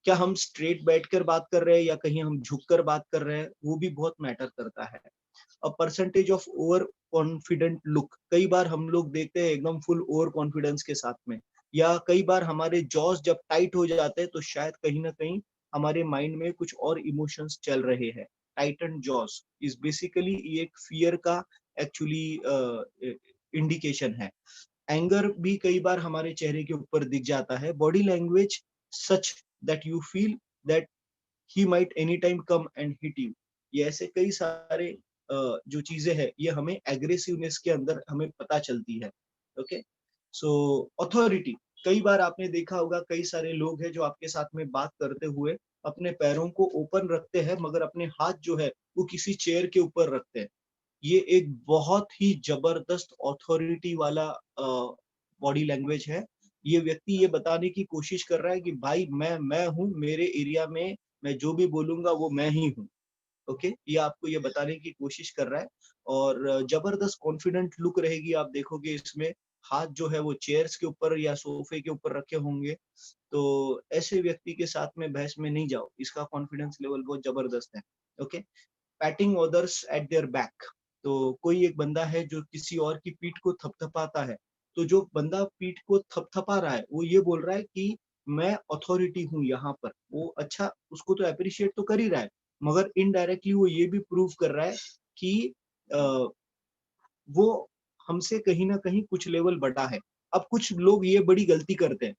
क्या हम स्ट्रेट बैठकर बात कर रहे हैं या कहीं हम झुककर बात कर रहे हैं, वो भी बहुत मैटर करता है। A percentage of over confident look, कई बार हम लोग देखते हैं एकदम फुल ओवर कॉन्फिडेंस के साथ में, या कई बार हमारे जॉस जब टाइट हो जाते हैं, तो शायद कहीं ना कहीं हमारे माइंड में कुछ और इमोशंस चल रहे हैं। टाइटन जॉस इज बेसिकली ये एक फियर का एक्चुअली इंडिकेशन है। एंगर भी कई बार हमारे चेहरे के ऊपर दिख जाता है। Body language such that you feel that he might any time come and hit you, ये ऐसे कई सारे जो चीजें हैं, ये हमें एग्रेसिवनेस के अंदर हमें पता चलती है, ओके? सो अथॉरिटी, कई बार आपने देखा होगा कई सारे लोग हैं जो आपके साथ में बात करते हुए अपने पैरों को ओपन रखते हैं, मगर अपने हाथ जो है वो किसी चेयर के ऊपर रखते हैं, ये एक बहुत ही जबरदस्त ऑथोरिटी वाला बॉडी लैंग्वेज है। ये व्यक्ति ये बताने की कोशिश कर रहा है कि भाई मैं हूँ, मेरे एरिया में मैं जो भी बोलूंगा वो मैं ही हूँ। ओके, ये आपको ये बताने की कोशिश कर रहा है और जबरदस्त कॉन्फिडेंट लुक रहेगी। आप देखोगे इसमें हाथ जो है वो चेयर्स के ऊपर या सोफे के ऊपर रखे होंगे। तो ऐसे व्यक्ति के साथ में बहस में नहीं जाओ, इसका कॉन्फिडेंस लेवल बहुत जबरदस्त है। Okay, patting others at their back. तो कोई एक बंदा है जो किसी और की पीठ को थपथपाता है, तो जो बंदा पीठ को थपथपा रहा है वो ये बोल रहा है कि मैं अथॉरिटी हूँ यहाँ पर। वो अच्छा, उसको तो अप्रिशिएट तो कर ही रहा है, मगर इनडायरेक्टली वो ये भी प्रूव कर रहा है कि अ, वो हमसे कहीं ना कहीं कुछ लेवल बड़ा है। अब कुछ लोग ये बड़ी गलती करते हैं।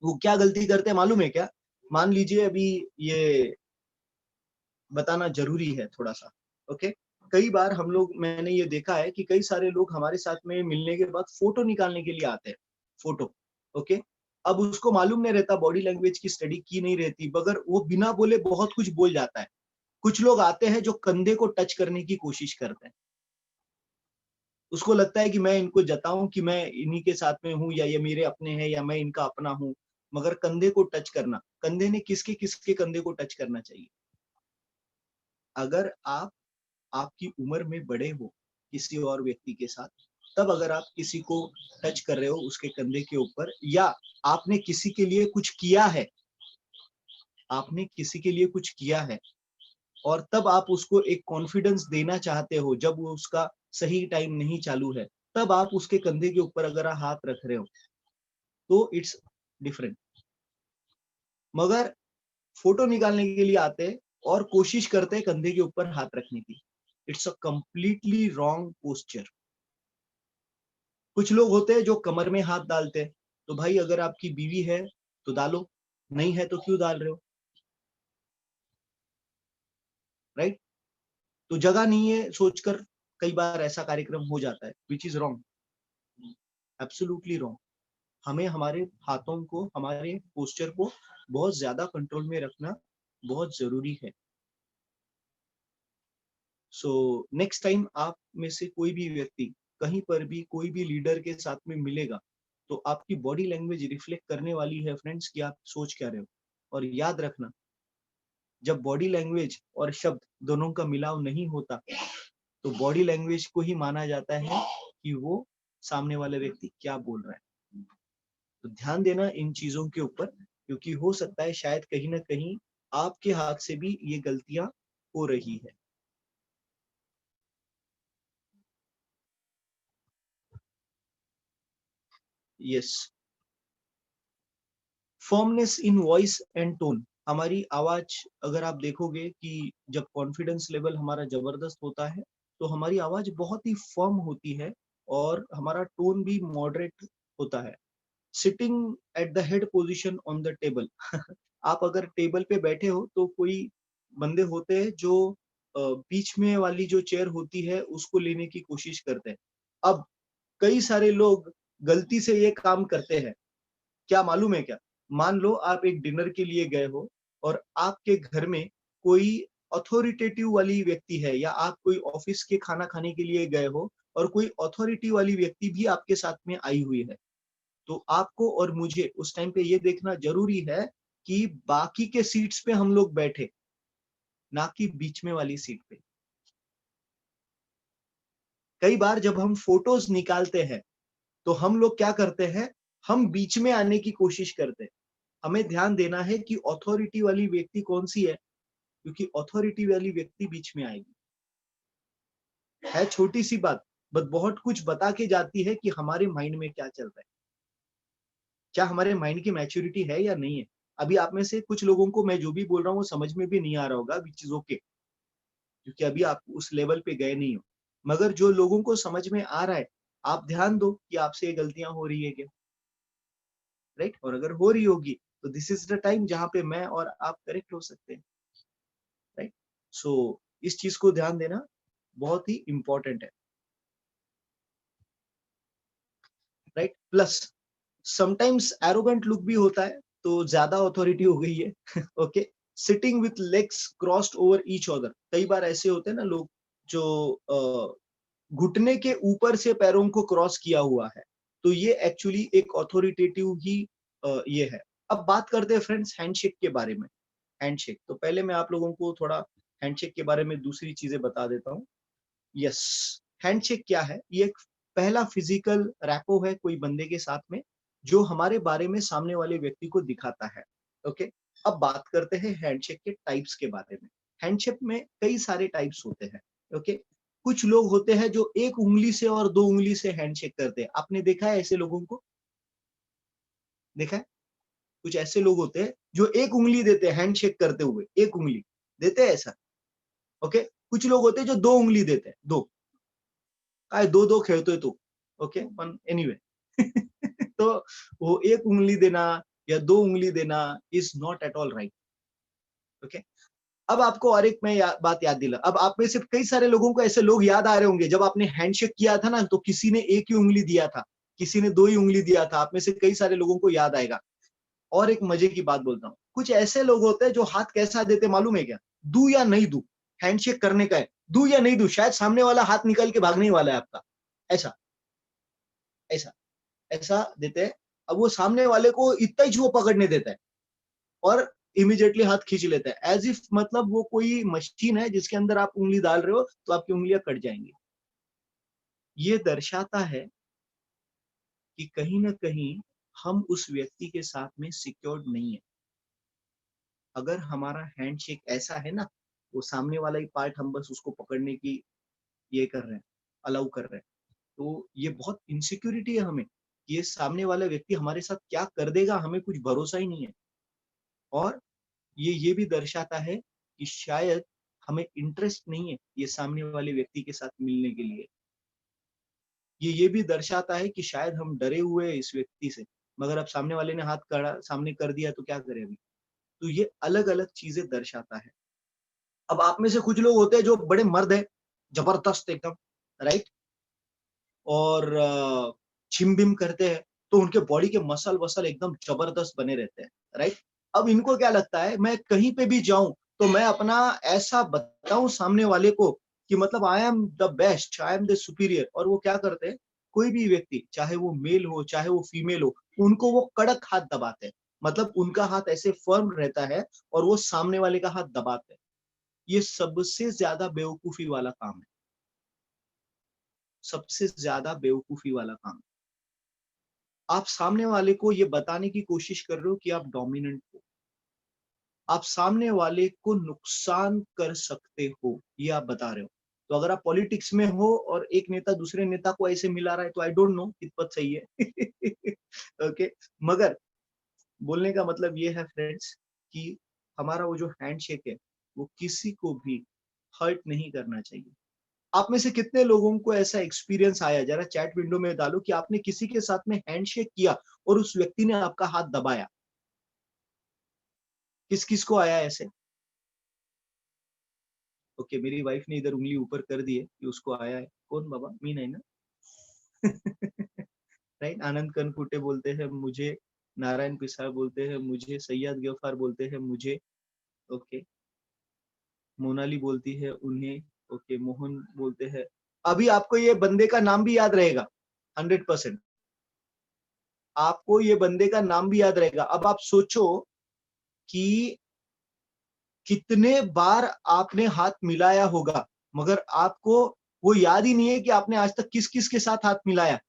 वो क्या गलती करते हैं मालूम है क्या? मान लीजिए, अभी ये बताना जरूरी है थोड़ा सा। ओके, कई बार हम लोग, मैंने ये देखा है कि कई सारे लोग हमारे साथ में मिलने के बाद फोटो निकालने के लिए आते हैं। Photo, okay. अब उसको मालूम नहीं रहता, बॉडी लैंग्वेज की स्टडी की नहीं रहती, मगर वो बिना बोले बहुत कुछ बोल जाता है। कुछ लोग आते हैं जो कंधे को टच करने की कोशिश करते हैं। उसको लगता है कि मैं इनको जताऊं कि मैं इन्हीं के साथ में हूँ, या ये मेरे अपने हैं, या मैं इनका अपना हूँ। मगर कंधे को टच करना, कंधे ने किसके किसके कंधे को टच करना चाहिए? अगर आप आपकी उम्र में बड़े हो किसी और व्यक्ति के साथ, तब अगर आप किसी को टच कर रहे हो उसके कंधे के ऊपर, या आपने किसी के लिए कुछ किया है, आपने किसी के लिए कुछ किया है, और तब आप उसको एक कॉन्फिडेंस देना चाहते हो जब वो उसका सही टाइम नहीं चालू है, तब आप उसके कंधे के ऊपर अगर आप हाथ रख रहे हो, तो इट्स डिफरेंट। मगर फोटो निकालने के लिए आते हैं और कोशिश करते हैं कंधे के ऊपर हाथ रखने की। It's a completely wrong posture. कुछ लोग होते हैं जो कमर में हाथ डालते हैं। तो भाई, अगर आपकी बीवी है तो डालो, नहीं है तो क्यों डाल रहे हो? राइट? तो जगह नहीं है सोचकर कई बार ऐसा कार्यक्रम हो जाता है, which is wrong, absolutely wrong. हमें हमारे हाथों को, हमारे पोस्चर को बहुत ज्यादा कंट्रोल में रखना बहुत जरूरी है। सो नेक्स्ट टाइम आप में से कोई भी व्यक्ति कहीं पर भी कोई भी लीडर के साथ में मिलेगा, तो आपकी बॉडी लैंग्वेज रिफ्लेक्ट करने वाली है फ्रेंड्स कि आप सोच क्या रहे हो। और याद रखना, जब बॉडी लैंग्वेज और शब्द दोनों का मिलाव नहीं होता, तो बॉडी लैंग्वेज को ही माना जाता है कि वो सामने वाला व्यक्ति क्या बोल रहा है। तो ध्यान देना इन चीजों के ऊपर, क्योंकि हो सकता है शायद कहीं ना कहीं आपके हाथ से भी ये गलतियां हो रही है। Yes, firmness in voice and tone. हमारी आवाज, अगर आप देखोगे कि जब कॉन्फिडेंस लेवल हमारा जबरदस्त होता है, तो हमारी आवाज बहुत ही फर्म होती है और हमारा टोन भी मॉडरेट होता है। Sitting at the head position on the table. आप अगर टेबल पे बैठे हो तो कोई बंदे होते हैं जो बीच में वाली जो चेयर होती है उसको लेने की कोशिश करते हैं। अब कई सारे लोग गलती से ये काम करते हैं। क्या मालूम है क्या? मान लो आप एक डिनर के लिए गए हो और आपके घर में कोई अथॉरिटेटिव वाली व्यक्ति है, या आप कोई ऑफिस के खाना खाने के लिए गए हो और कोई अथॉरिटी वाली व्यक्ति भी आपके साथ में आई हुई है। तो आपको और मुझे उस टाइम पे ये देखना जरूरी है कि बाकी के सीट्स पे हम लोग बैठे, ना कि बीच में वाली सीट पे। कई बार जब हम फोटोज निकालते हैं तो हम लोग क्या करते हैं, हम बीच में आने की कोशिश करते हैं। हमें ध्यान देना है कि अथॉरिटी वाली व्यक्ति कौन सी है, क्योंकि अथॉरिटी वाली व्यक्ति बीच में आएगी। है छोटी सी बात, बट बहुत कुछ बता के जाती है कि हमारे माइंड में क्या चल रहा है, क्या हमारे माइंड की मैच्योरिटी है या नहीं है। अभी आप में से कुछ लोगों को मैं जो भी बोल रहा हूँ वो समझ में भी नहीं आ रहा होगा, विच इज ओके, क्योंकि अभी आप उस लेवल पे गए नहीं हो। मगर जो लोगों को समझ में आ रहा है, आप ध्यान दो कि आपसे ये गलतियां हो रही है क्या। राइट? और अगर हो रही होगी तो दिस इज द टाइम जहां पे मैं और आप करेक्ट हो सकते हैं। राइट? सो इस चीज को ध्यान देना बहुत ही इंपॉर्टेंट है। Right? Plus sometimes arrogant look भी होता है, तो ज्यादा अथॉरिटी हो गई है। Okay, sitting with legs crossed over each other. कई बार ऐसे होते हैं ना लोग जो घुटने के ऊपर से पैरों को क्रॉस किया हुआ है, तो ये एक्चुअली एक ऑथोरिटेटिव ही ये है। अब बात करते हैं फ्रेंड्स हैंडशेक के बारे में। हैंडशेक, तो पहले मैं आप लोगों को थोड़ा हैंडशेक के बारे में दूसरी चीजें बता देता हूँ। यस, हैंडशेक क्या है? ये एक पहला फिजिकल रैपो है कोई बंदे के साथ में, जो हमारे बारे में सामने वाले व्यक्ति को दिखाता है। ओके, अब बात करते हैं हैंडशेक के टाइप्स के बारे में। हैंडशेक में कई सारे टाइप्स होते हैं। ओके, कुछ लोग होते हैं जो एक उंगली से और दो उंगली से हैंडशेक करते हैं। आपने देखा है ऐसे लोगों को? देखा है? कुछ ऐसे लोग होते हैं जो एक उंगली देते हैं हैंडशेक करते हुए, एक उंगली देते हैं ऐसा। ओके, कुछ लोग होते हैं जो दो उंगली देते हैं, दो। काय दो दो खेळतोय तू, ओके, पण एनीवे तो वो एक उंगली देना या दो उंगली देना is not at all right. Okay, अब आपको और एक मैं बात याद दिला। अब आप में से कई सारे लोगों को ऐसे लोग याद आ रहे होंगे, जब आपने हैंडशेक किया था ना, तो किसी ने एक ही उंगली दिया था, किसी ने दो ही उंगली दिया था। आप में से कई सारे लोगों को याद आएगा। और एक मजे की बात बोलता हूँ, कुछ ऐसे लोग होते हैं जो हाथ कैसा देते मालूम है क्या? दू या नहीं दू, हैंडशेक करने का है, दू या नहीं दू, शायद सामने वाला हाथ निकाल के भागने वाला है आपका। ऐसा ऐसा ऐसा देते हैं। अब वो सामने वाले को इतना ही वो पकड़ने देता है और इमीडिएटली हाथ खींच लेता है, एज इफ मतलब वो कोई मशीन है जिसके अंदर आप उंगली डाल रहे हो तो आपकी उंगलियां कट जाएंगी। ये दर्शाता है कि कहीं ना कहीं हम उस व्यक्ति के साथ में सिक्योर्ड नहीं है। अगर हमारा हैंडशेक ऐसा है ना, वो सामने वाला ही पार्ट हम बस उसको पकड़ने की ये कर रहे हैं, अलाउ कर रहे हैं, तो ये बहुत इनसिक्योरिटी है हमें कि ये सामने वाला व्यक्ति हमारे साथ क्या कर देगा, हमें कुछ भरोसा ही नहीं है। और ये भी दर्शाता है कि शायद हमें इंटरेस्ट नहीं है ये सामने वाले व्यक्ति के साथ मिलने के लिए। ये भी दर्शाता है कि शायद हम डरे हुए हैं इस व्यक्ति से, मगर अब सामने वाले ने हाथ कड़ा सामने कर दिया तो क्या करें अभी। तो ये अलग अलग चीजें दर्शाता है। अब आप में से कुछ लोग होते हैं जो बड़े मर्द है, जबरदस्त एकदम, राइट, और छिम बिम करते हैं, तो उनके बॉडी के मसल वसल एकदम जबरदस्त बने रहते हैं, राइट। अब इनको क्या लगता है, मैं कहीं पे भी जाऊं तो मैं अपना ऐसा बताऊं सामने वाले को कि मतलब I am the best, I am the superior. और वो क्या करते हैं, कोई भी व्यक्ति, चाहे वो मेल हो चाहे वो फीमेल हो, उनको वो कड़क हाथ दबाते हैं। मतलब उनका हाथ ऐसे फर्म रहता है और वो सामने वाले का हाथ दबाते हैं। ये सबसे ज्यादा बेवकूफी वाला काम है, सबसे ज्यादा बेवकूफी वाला काम। आप सामने वाले को ये बताने की कोशिश कर रहे हो कि आप डोमिनेंट हो, आप सामने वाले को नुकसान कर सकते हो, ये आप बता रहे हो। तो अगर आप पॉलिटिक्स में हो और एक नेता दूसरे नेता को ऐसे मिला रहा है, तो आई डोंट नो कितपत सही है ओके, मगर बोलने का मतलब ये है फ्रेंड्स कि हमारा वो जो हैंडशेक है वो किसी को भी हर्ट नहीं करना चाहिए। आप में से कितने लोगों को ऐसा एक्सपीरियंस आया, जरा चैट विंडो में डालो कि आपने किसी के साथ में हैंडशेक किया और उस व्यक्ति ने आपका हाथ दबाया। किस किस को आया ऐसे? ओके, मेरी वाइफ ने इधर उंगली ऊपर कर दी है कि उसको आया है। कौन बाबा? मी नहीं ना राइट, आनंद कनकुटे बोलते हैं मुझे, नारायण पिसाळ बोलते हैं मुझे, सैयद गफ्फार बोलते हैं मुझे, ओके, मोनाली बोलती है उन्हें, ओके, मोहन बोलते हैं। अभी आपको ये बंदे का नाम भी याद रहेगा, 100%। आपको ये बंदे का नाम भी याद रहेगा। अब आप सोचो कि कितने बार आपने हाथ मिलाया होगा, मगर आपको वो याद ही नहीं है कि आपने आज तक किस किस के साथ हाथ मिलाया।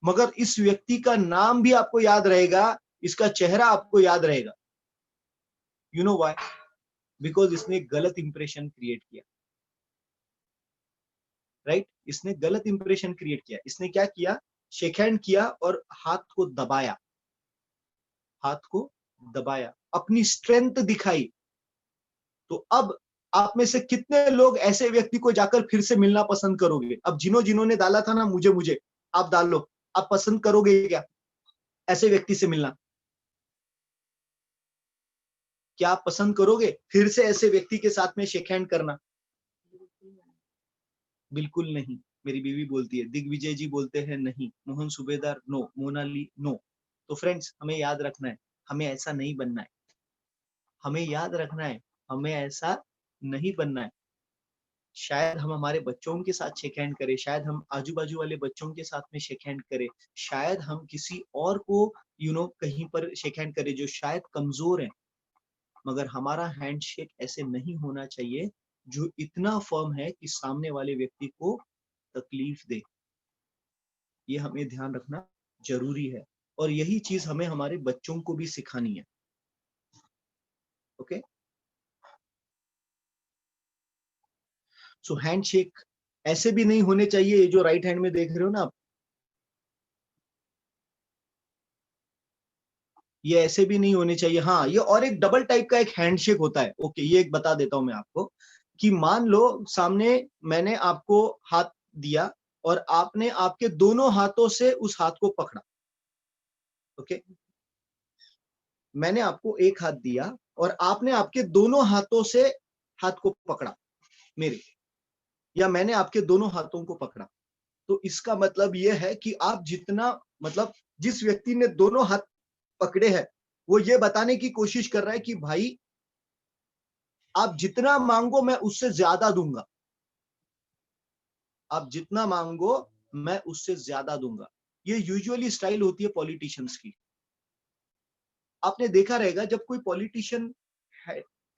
मगर इस व्यक्ति का नाम भी आपको याद रहेगा, इसका चेहरा आपको याद रहेगा। You know why? बिकॉज इसने गलत इंप्रेशन क्रिएट किया, राइट। इसने गलत इंप्रेशन क्रिएट किया। इसने क्या किया, शेक हैंड किया और हाथ को दबाया, हाथ को दबाया, अपनी स्ट्रेंथ दिखाई। तो अब आप में से कितने लोग ऐसे व्यक्ति को जाकर फिर से मिलना पसंद करोगे? अब जिन्होंने डाला था ना मुझे मुझे, आप डाल लो। आप पसंद करोगे क्या ऐसे व्यक्ति से मिलना? क्या आप पसंद करोगे फिर से ऐसे व्यक्ति के साथ में शेक हैंड करना? बिल्कुल नहीं। मेरी बीवी बोलती है, दिग्विजय जी बोलते हैं नहीं, मोहन सुबेदार नो, मोनाली नो। तो फ्रेंड्स, हमें याद रखना है, हमें ऐसा नहीं बनना है। हमें याद रखना है, हमें ऐसा नहीं बनना है। शायद हम हमारे बच्चों के साथ शेक हैंड करें, शायद हम आजू बाजू वाले बच्चों के साथ में शेक हैंड करें, शायद हम किसी और को कहीं पर शेक हैंड करें जो शायद कमजोर है, मगर हमारा हैंडशेक ऐसे नहीं होना चाहिए जो इतना फर्म है कि सामने वाले व्यक्ति को तकलीफ दे। ये हमें ध्यान रखना जरूरी है और यही चीज हमें हमारे बच्चों को भी सिखानी है। ओके, सो हैंडशेक ऐसे भी नहीं होने चाहिए, ये जो राइट हैंड में देख रहे हो ना आप, ये ऐसे भी नहीं होने चाहिए। हाँ, ये और एक डबल टाइप का एक हैंडशेक होता है। ओके, ये एक बता देता हूं मैं आपको कि मान लो सामने मैंने आपको हाथ दिया और आपने आपके दोनों हाथों से उस हाथ को पकड़ा। ओके, मैंने आपको एक हाथ दिया और आपने आपके दोनों हाथों से हाथ को पकड़ा मेरे, या मैंने आपके दोनों हाथों को पकड़ा। तो इसका मतलब यह है कि आप जितना, मतलब जिस व्यक्ति ने दोनों हाथ पकड़े हैं वो ये बताने की कोशिश कर रहा है कि भाई आप जितना मांगो मैं उससे ज्यादा दूंगा, आप जितना मांगो मैं उससे ज्यादा दूंगा। ये यूजुअली स्टाइल होती है पॉलिटिशियंस की। आपने देखा रहेगा जब कोई पॉलिटिशियन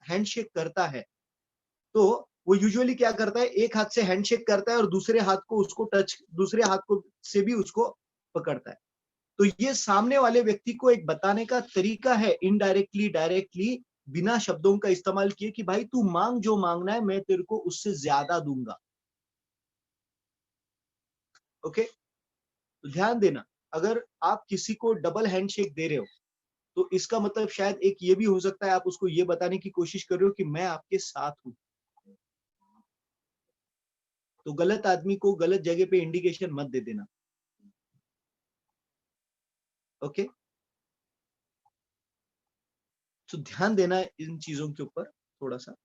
हैंडशेक करता है तो वो यूजुअली क्या करता है, एक हाथ से हैंडशेक करता है और दूसरे हाथ को उसको टच, दूसरे हाथ को से भी उसको पकड़ता है। तो ये सामने वाले व्यक्ति को एक बताने का तरीका है, इनडायरेक्टली डायरेक्टली बिना शब्दों का इस्तेमाल किए, कि भाई तू मांग जो मांगना है, मैं तेरे को उससे ज्यादा दूंगा। ओके, तो ध्यान देना, अगर आप किसी को डबल हैंडशेक दे रहे हो तो इसका मतलब शायद एक ये भी हो सकता है, आप उसको ये बताने की कोशिश कर रहे हो कि मैं आपके साथ हूं। तो गलत आदमी को गलत जगह पे इंडिकेशन मत दे देना। ओके, तो ध्यान देना इन चीजों के ऊपर थोड़ा सा।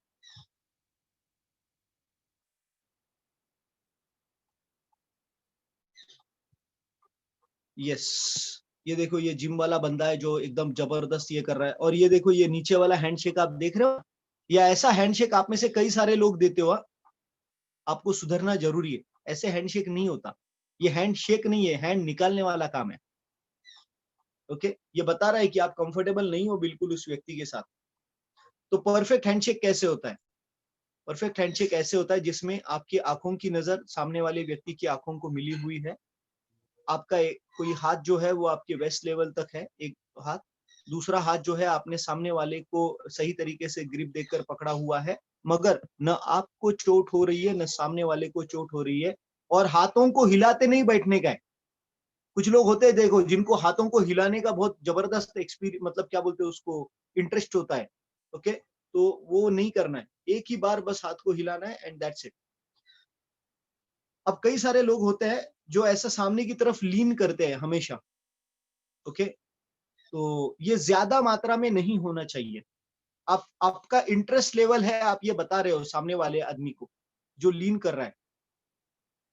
यस, ये देखो ये जिम वाला बंदा है जो एकदम जबरदस्त ये कर रहा है, और ये देखो ये नीचे वाला हैंडशेक आप देख रहे हो, या ऐसा हैंडशेक आप में से कई सारे लोग देते हो। आपको सुधरना जरूरी है, ऐसे हैंडशेक नहीं होता। ये हैंडशेक नहीं है, हैंड निकालने वाला काम है। ओके, ये बता रहा है कि आप कंफर्टेबल नहीं हो बिल्कुल उस व्यक्ति के साथ। तो परफेक्ट हैंडशेक कैसे होता है? परफेक्ट हैंडशेक ऐसे होता है जिसमें आपकी आंखों की नजर सामने वाले व्यक्ति की आंखों को मिली हुई है। आपका कोई हाथ जो है वो आपके वेस्ट लेवल तक है, एक हाथ, दूसरा हाथ जो है आपने सामने वाले को सही तरीके से ग्रिप देकर पकड़ा हुआ है, मगर न आपको चोट हो रही है न सामने वाले को चोट हो रही है, और हाथों को हिलाते नहीं बैठने का है। कुछ लोग होते हैं देखो जिनको हाथों को हिलाने का बहुत जबरदस्त एक्सपीरियंस, मतलब क्या बोलते हैं उसको, इंटरेस्ट होता है। ओके, तो वो नहीं करना है, एक ही बार बस हाथ को हिलाना है एंड दैट्स इट। अब कई सारे लोग होते हैं जो ऐसा सामने की तरफ लीन करते हैं हमेशा। ओके, तो ये ज्यादा मात्रा में नहीं होना चाहिए। आप, आपका इंटरेस्ट लेवल है, आप ये बता रहे हो सामने वाले आदमी को जो लीन कर रहा है।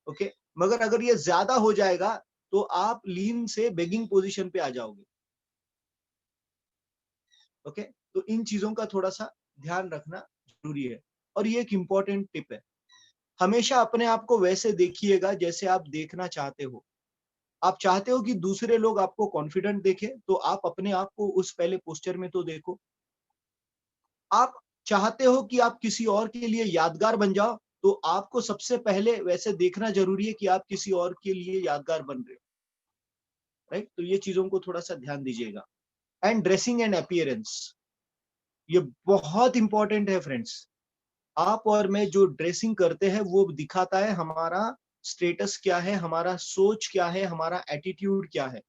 ओके, मगर अगर ये ज्यादा हो जाएगा तो आप लीन से बेगिंग पोजीशन पे आ जाओगे। ओके, तो इन चीजों का थोड़ा सा ध्यान रखना जरूरी है, और ये एक इंपॉर्टेंट टिप है। हमेशा अपने आप को वैसे देखिएगा जैसे आप देखना चाहते हो। आप चाहते हो कि दूसरे लोग आपको कॉन्फिडेंट देखें, तो आप अपने आप को उस पहले पोस्टर में तो देखो। आप चाहते हो कि आप किसी और के लिए यादगार बन जाओ, तो आपको सबसे पहले वैसे देखना जरूरी है कि आप किसी और के लिए यादगार बन रहे हो। राइट, तो ये चीजों को थोड़ा सा ध्यान दीजिएगा। एंड ड्रेसिंग एंड अपीयरेंस, ये बहुत इंपॉर्टेंट है फ्रेंड्स। आप और मैं जो ड्रेसिंग करते हैं वो दिखाता है हमारा स्टेटस क्या है, हमारा सोच क्या है, हमारा एटीट्यूड क्या है।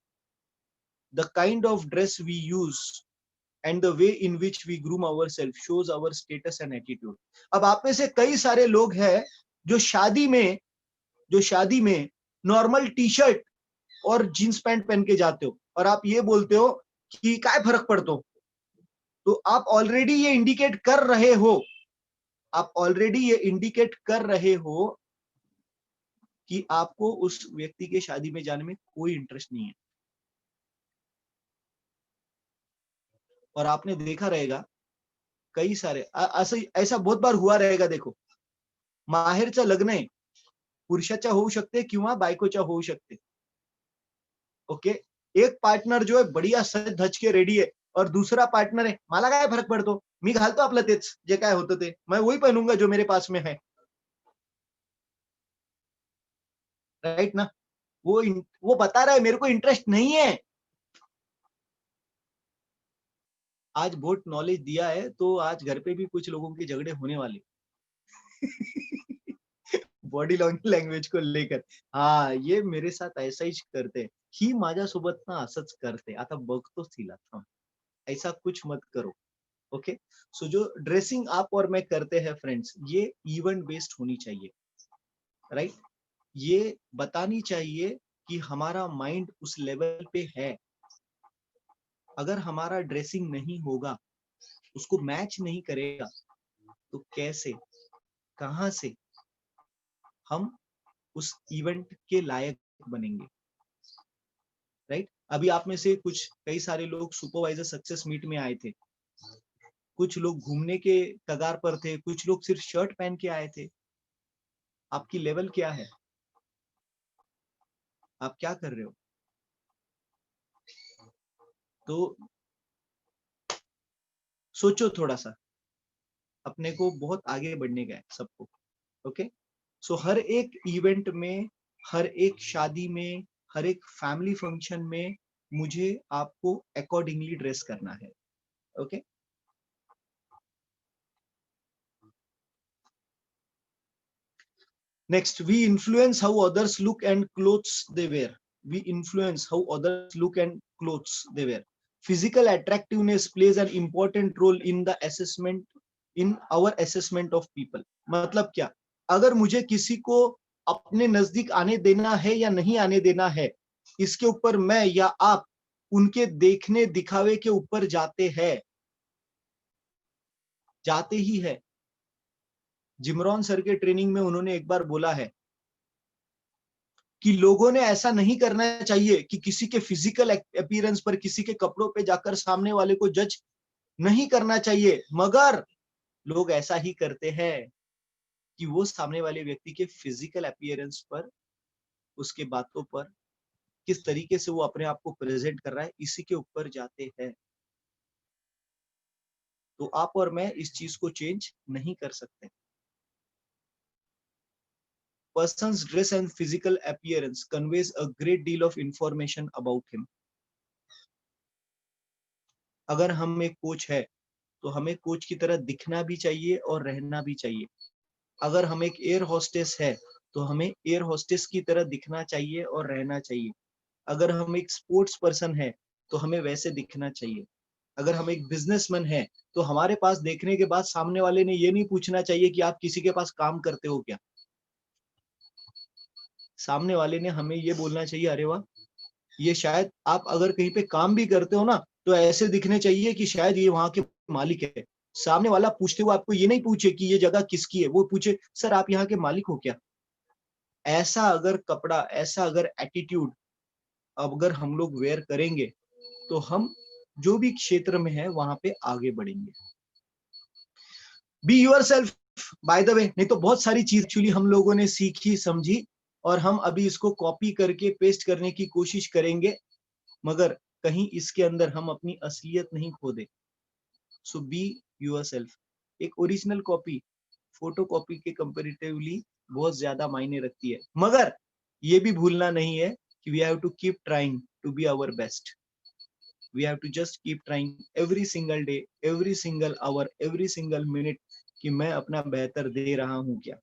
The kind of dress we use and the way in which we groom ourselves shows our status and attitude. अब आप में से कई सारे लोग हैं जो शादी में नॉर्मल टी शर्ट और जींस पैंट पहन के जाते हो, और आप ये बोलते हो कि क्या फर्क पड़ता हो। तो आप ऑलरेडी ये इंडिकेट कर रहे हो, आप ऑलरेडी ये इंडिकेट कर रहे हो कि आपको उस व्यक्ति के शादी में जाने में कोई इंटरेस्ट नहीं है। और आपने देखा रहेगा कई सारे ऐसा ऐसा बहुत बार हुआ रहेगा। देखो, माहेरचं लग्न आहे. पुरुषाच्या होऊ शकते किंवा बायकोच्या होऊ शकते. ओके. एक पार्टनर जो आहे बढिया सज धज के रेडी आहे और दूसरा पार्टनर है, मला काय फरक पडतो? मी घालतो आपलं तेच, जे काय होतं ते. मैं वही पहनूंगा जो मेरे पास में है. राइट ना? वो बता रहा है मेरे को इंटरेस्ट नहीं है. आज बहुत नॉलेज दिया है तो आज घर पे भी कुछ लोगों के झगड़े होने वाले. बॉडी लँग्वेज को लेकर. हां, ये मेरे साथ ऐसा ही करते. ही माझ्यासोबत ना असंच करते. आता बघतोच तिला थांब. ऐसा कुछ मत करो. ओके. सो जो ड्रेसिंग आप और मैं करते हैं फ्रेंड्स, ये इवेंट बेस्ड होनी चाहिए. राइट? ये बतानी चाहिए कि हमारा माइंड उस लेवल पे है. अगर हमारा ड्रेसिंग नहीं होगा, उसको मैच नहीं करेगा, तो कैसे, कहाँ से हम उस इवेंट के लायक बनेंगे. राइट? अभी आप में से कुछ कई सारे लोग सुपरवाइजर सक्सेस मीट में आए थे. कुछ लोग घूमने के कगार पर थे, कुछ लोग सिर्फ शर्ट पहन के आए थे. आपकी लेवल क्या है? आप क्या कर रहे हो? तो सोचो थोड़ा-सा. अपने को बहुत आगे बढ़ने का है सबको. ओके? सो हर एक इवेंट में, हर एक शादी में, हर एक फैमिली फंक्शन में मुझे आपको अकॉर्डिंगली ड्रेस करना है. Okay? Next, we influence how others look and clothes they wear. We influence how others look and clothes they wear. Physical attractiveness plays an important role in the assessment, in our assessment of people. मतलब क्या? अगर मुझे किसी को अपने नजदीक आने देना है या नहीं आने देना है, इसके ऊपर मैं या आप उनके देखने दिखावे के ऊपर जाते ही है. जिमरॉन सर के ट्रेनिंग में उन्होंने एक बार बोला है कि लोगों ने ऐसा नहीं करना चाहिए कि किसी के फिजिकल अपीयरेंस पर, किसी के कपड़ों पे जाकर सामने वाले को जज नहीं करना चाहिए, मगर लोग ऐसा ही करते हैं कि वो सामने वाले व्यक्ति के फिजिकल अपीयरेंस पर, उसके बातों पर, किस तरीके से वो अपने आप को प्रेजेंट कर रहा है, इसी के ऊपर जाते हैं. तो आप और मैं इस चीज को चेंज नहीं कर सकते. Person's dress and physical appearance conveys a great deal of information about him. अगर हम एक कोच है तो हमें कोच की तरह दिखना भी चाहिए और रहना भी चाहिए. अगर हम एक एयर होस्टेस है तो हमें एयर होस्टेस की तरह दिखना चाहिए और रहना चाहिए. अगर हम एक स्पोर्ट्स पर्सन है तो हमें वैसे दिखना चाहिए. अगर हम एक बिजनेसमैन है तो हमारे पास देखने के बाद सामने वाले ने ये नहीं पूछना चाहिए कि आप किसी के पास काम करते हो क्या. सामने वाले ने हमें ये बोलना चाहिए, अरे वाह, ये शायद आप अगर कहीं पे काम भी करते हो ना तो ऐसे दिखने चाहिए कि शायद ये वहां के मालिक है. सामने वाला पूछते हुए आपको ये नहीं पूछे कि ये जगह किसकी है, वो पूछे सर आप यहाँ के मालिक हो क्या. ऐसा अगर कपड़ा, ऐसा अगर एटीट्यूड अगर हम लोग वेयर करेंगे तो हम जो भी क्षेत्र में है वहां पे आगे बढ़ेंगे. Be yourself. By the way, नहीं तो बहुत सारी चीज एक्चुअली हम लोगों ने सीखी समझी और हम अभी इसको कॉपी करके पेस्ट करने की कोशिश करेंगे, मगर कहीं इसके अंदर हम अपनी असलियत नहीं खो दे. सो बी यूर सेल्फ. एक ओरिजिनल कॉपी फोटो कॉपी के कंपेरेटिवली बहुत ज्यादा मायने रखती है, मगर ये भी भूलना नहीं है कि we have to keep trying to be our best. We have to just keep trying every single day, every single hour, every single minute कि मैं अपना बेहतर दे रहा हूँ क्या.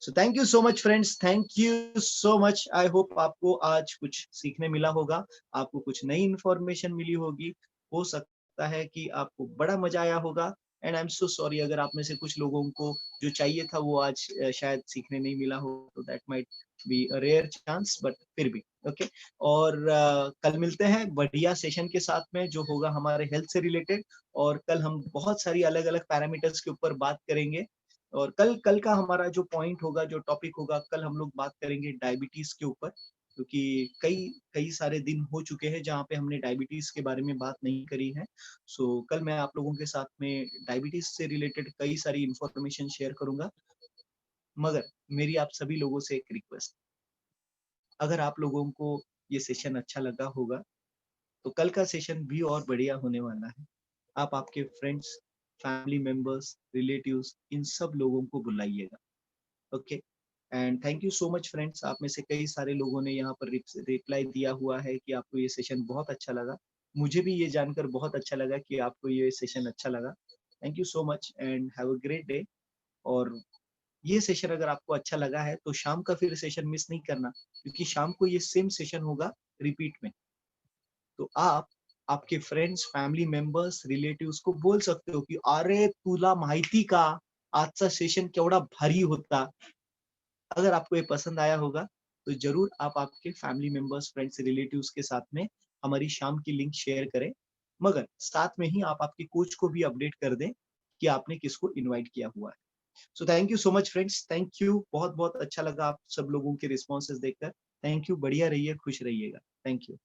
So thank you so much friends, thank you so much. I hope आपको आज कुछ सीखने मिला होगा, आपको कुछ नई इंफॉर्मेशन मिली होगी. हो सकता है कि आपको बड़ा मजा आया होगा. And I am so sorry अगर आप में से कुछ लोगों को जो चाहिए था वो आज शायद सीखने नहीं मिला हो, तो that might be a rare chance, but फिर भी ओके. और कल मिलते हैं बढ़िया सेशन के साथ में जो होगा हमारे हेल्थ से रिलेटेड. और कल हम बहुत सारी अलग अलग पैरामीटर्स के ऊपर बात करेंगे. और कल कल का हमारा जो पॉइंट होगा, जो टॉपिक होगा, कल हम लोग बात करेंगे डायबिटीज के ऊपर, क्योंकि कई कई सारे दिन हो चुके हैं जहाँ पे हमने डायबिटीज के बारे में बात नहीं करी है. सो कल मैं आप लोगों के साथ में डायबिटीज से रिलेटेड कई सारी इंफॉर्मेशन शेयर करूंगा. मगर मेरी आप सभी लोगों से एक रिक्वेस्ट, अगर आप लोगों को ये सेशन अच्छा लगा होगा, तो कल का सेशन भी और बढ़िया होने वाला है। आप आपके फ्रेंड्स, फैमिली मेंबर्स, रिलेटिव्स इन सब लोगों को बुलाइएगा, okay? And thank you so much friends, आप में से कई सारे लोगों ने यहाँ पर रिप्लाई दिया हुआ है कि आपको ये सेशन बहुत अच्छा लगा। मुझे भी ये जानकर बहुत अच्छा लगा कि आपको ये सेशन अच्छा लगा। Thank you so much and have a great day. और ये सेशन अगर आपको अच्छा लगा है तो शाम का फिर सेशन मिस नहीं करना, क्योंकि शाम को ये सेम सेशन होगा रिपीट में। तो आप आपके फ्रेंड्स, फॅमिली मेंबर्स, रिलेटिव्स को बोल सकते हो की "अरे तुला माहिती का? आजचा सेशन केवढा भारी होता." अगर आपको ये पसंद आया होगा, तो ज़रूर आप आपके फैमिली मेंबर्स, फ्रेंड्स, रिलेटिव्स के साथ में हमारी शाम की लिंक शेयर करें। मगर साथ में ही आप आपके कोच को भी अपडेट कर दें कि आपने किसको इनवाइट किया हुआ है। सो thank you so much friends, thank you. बहुत-बहुत अच्छा लगा आप सब लोगों के रिस्पॉन्सेस देखकर। थैंक यू, बढ़िया रहिए, खुश रहिएगा। Thank you.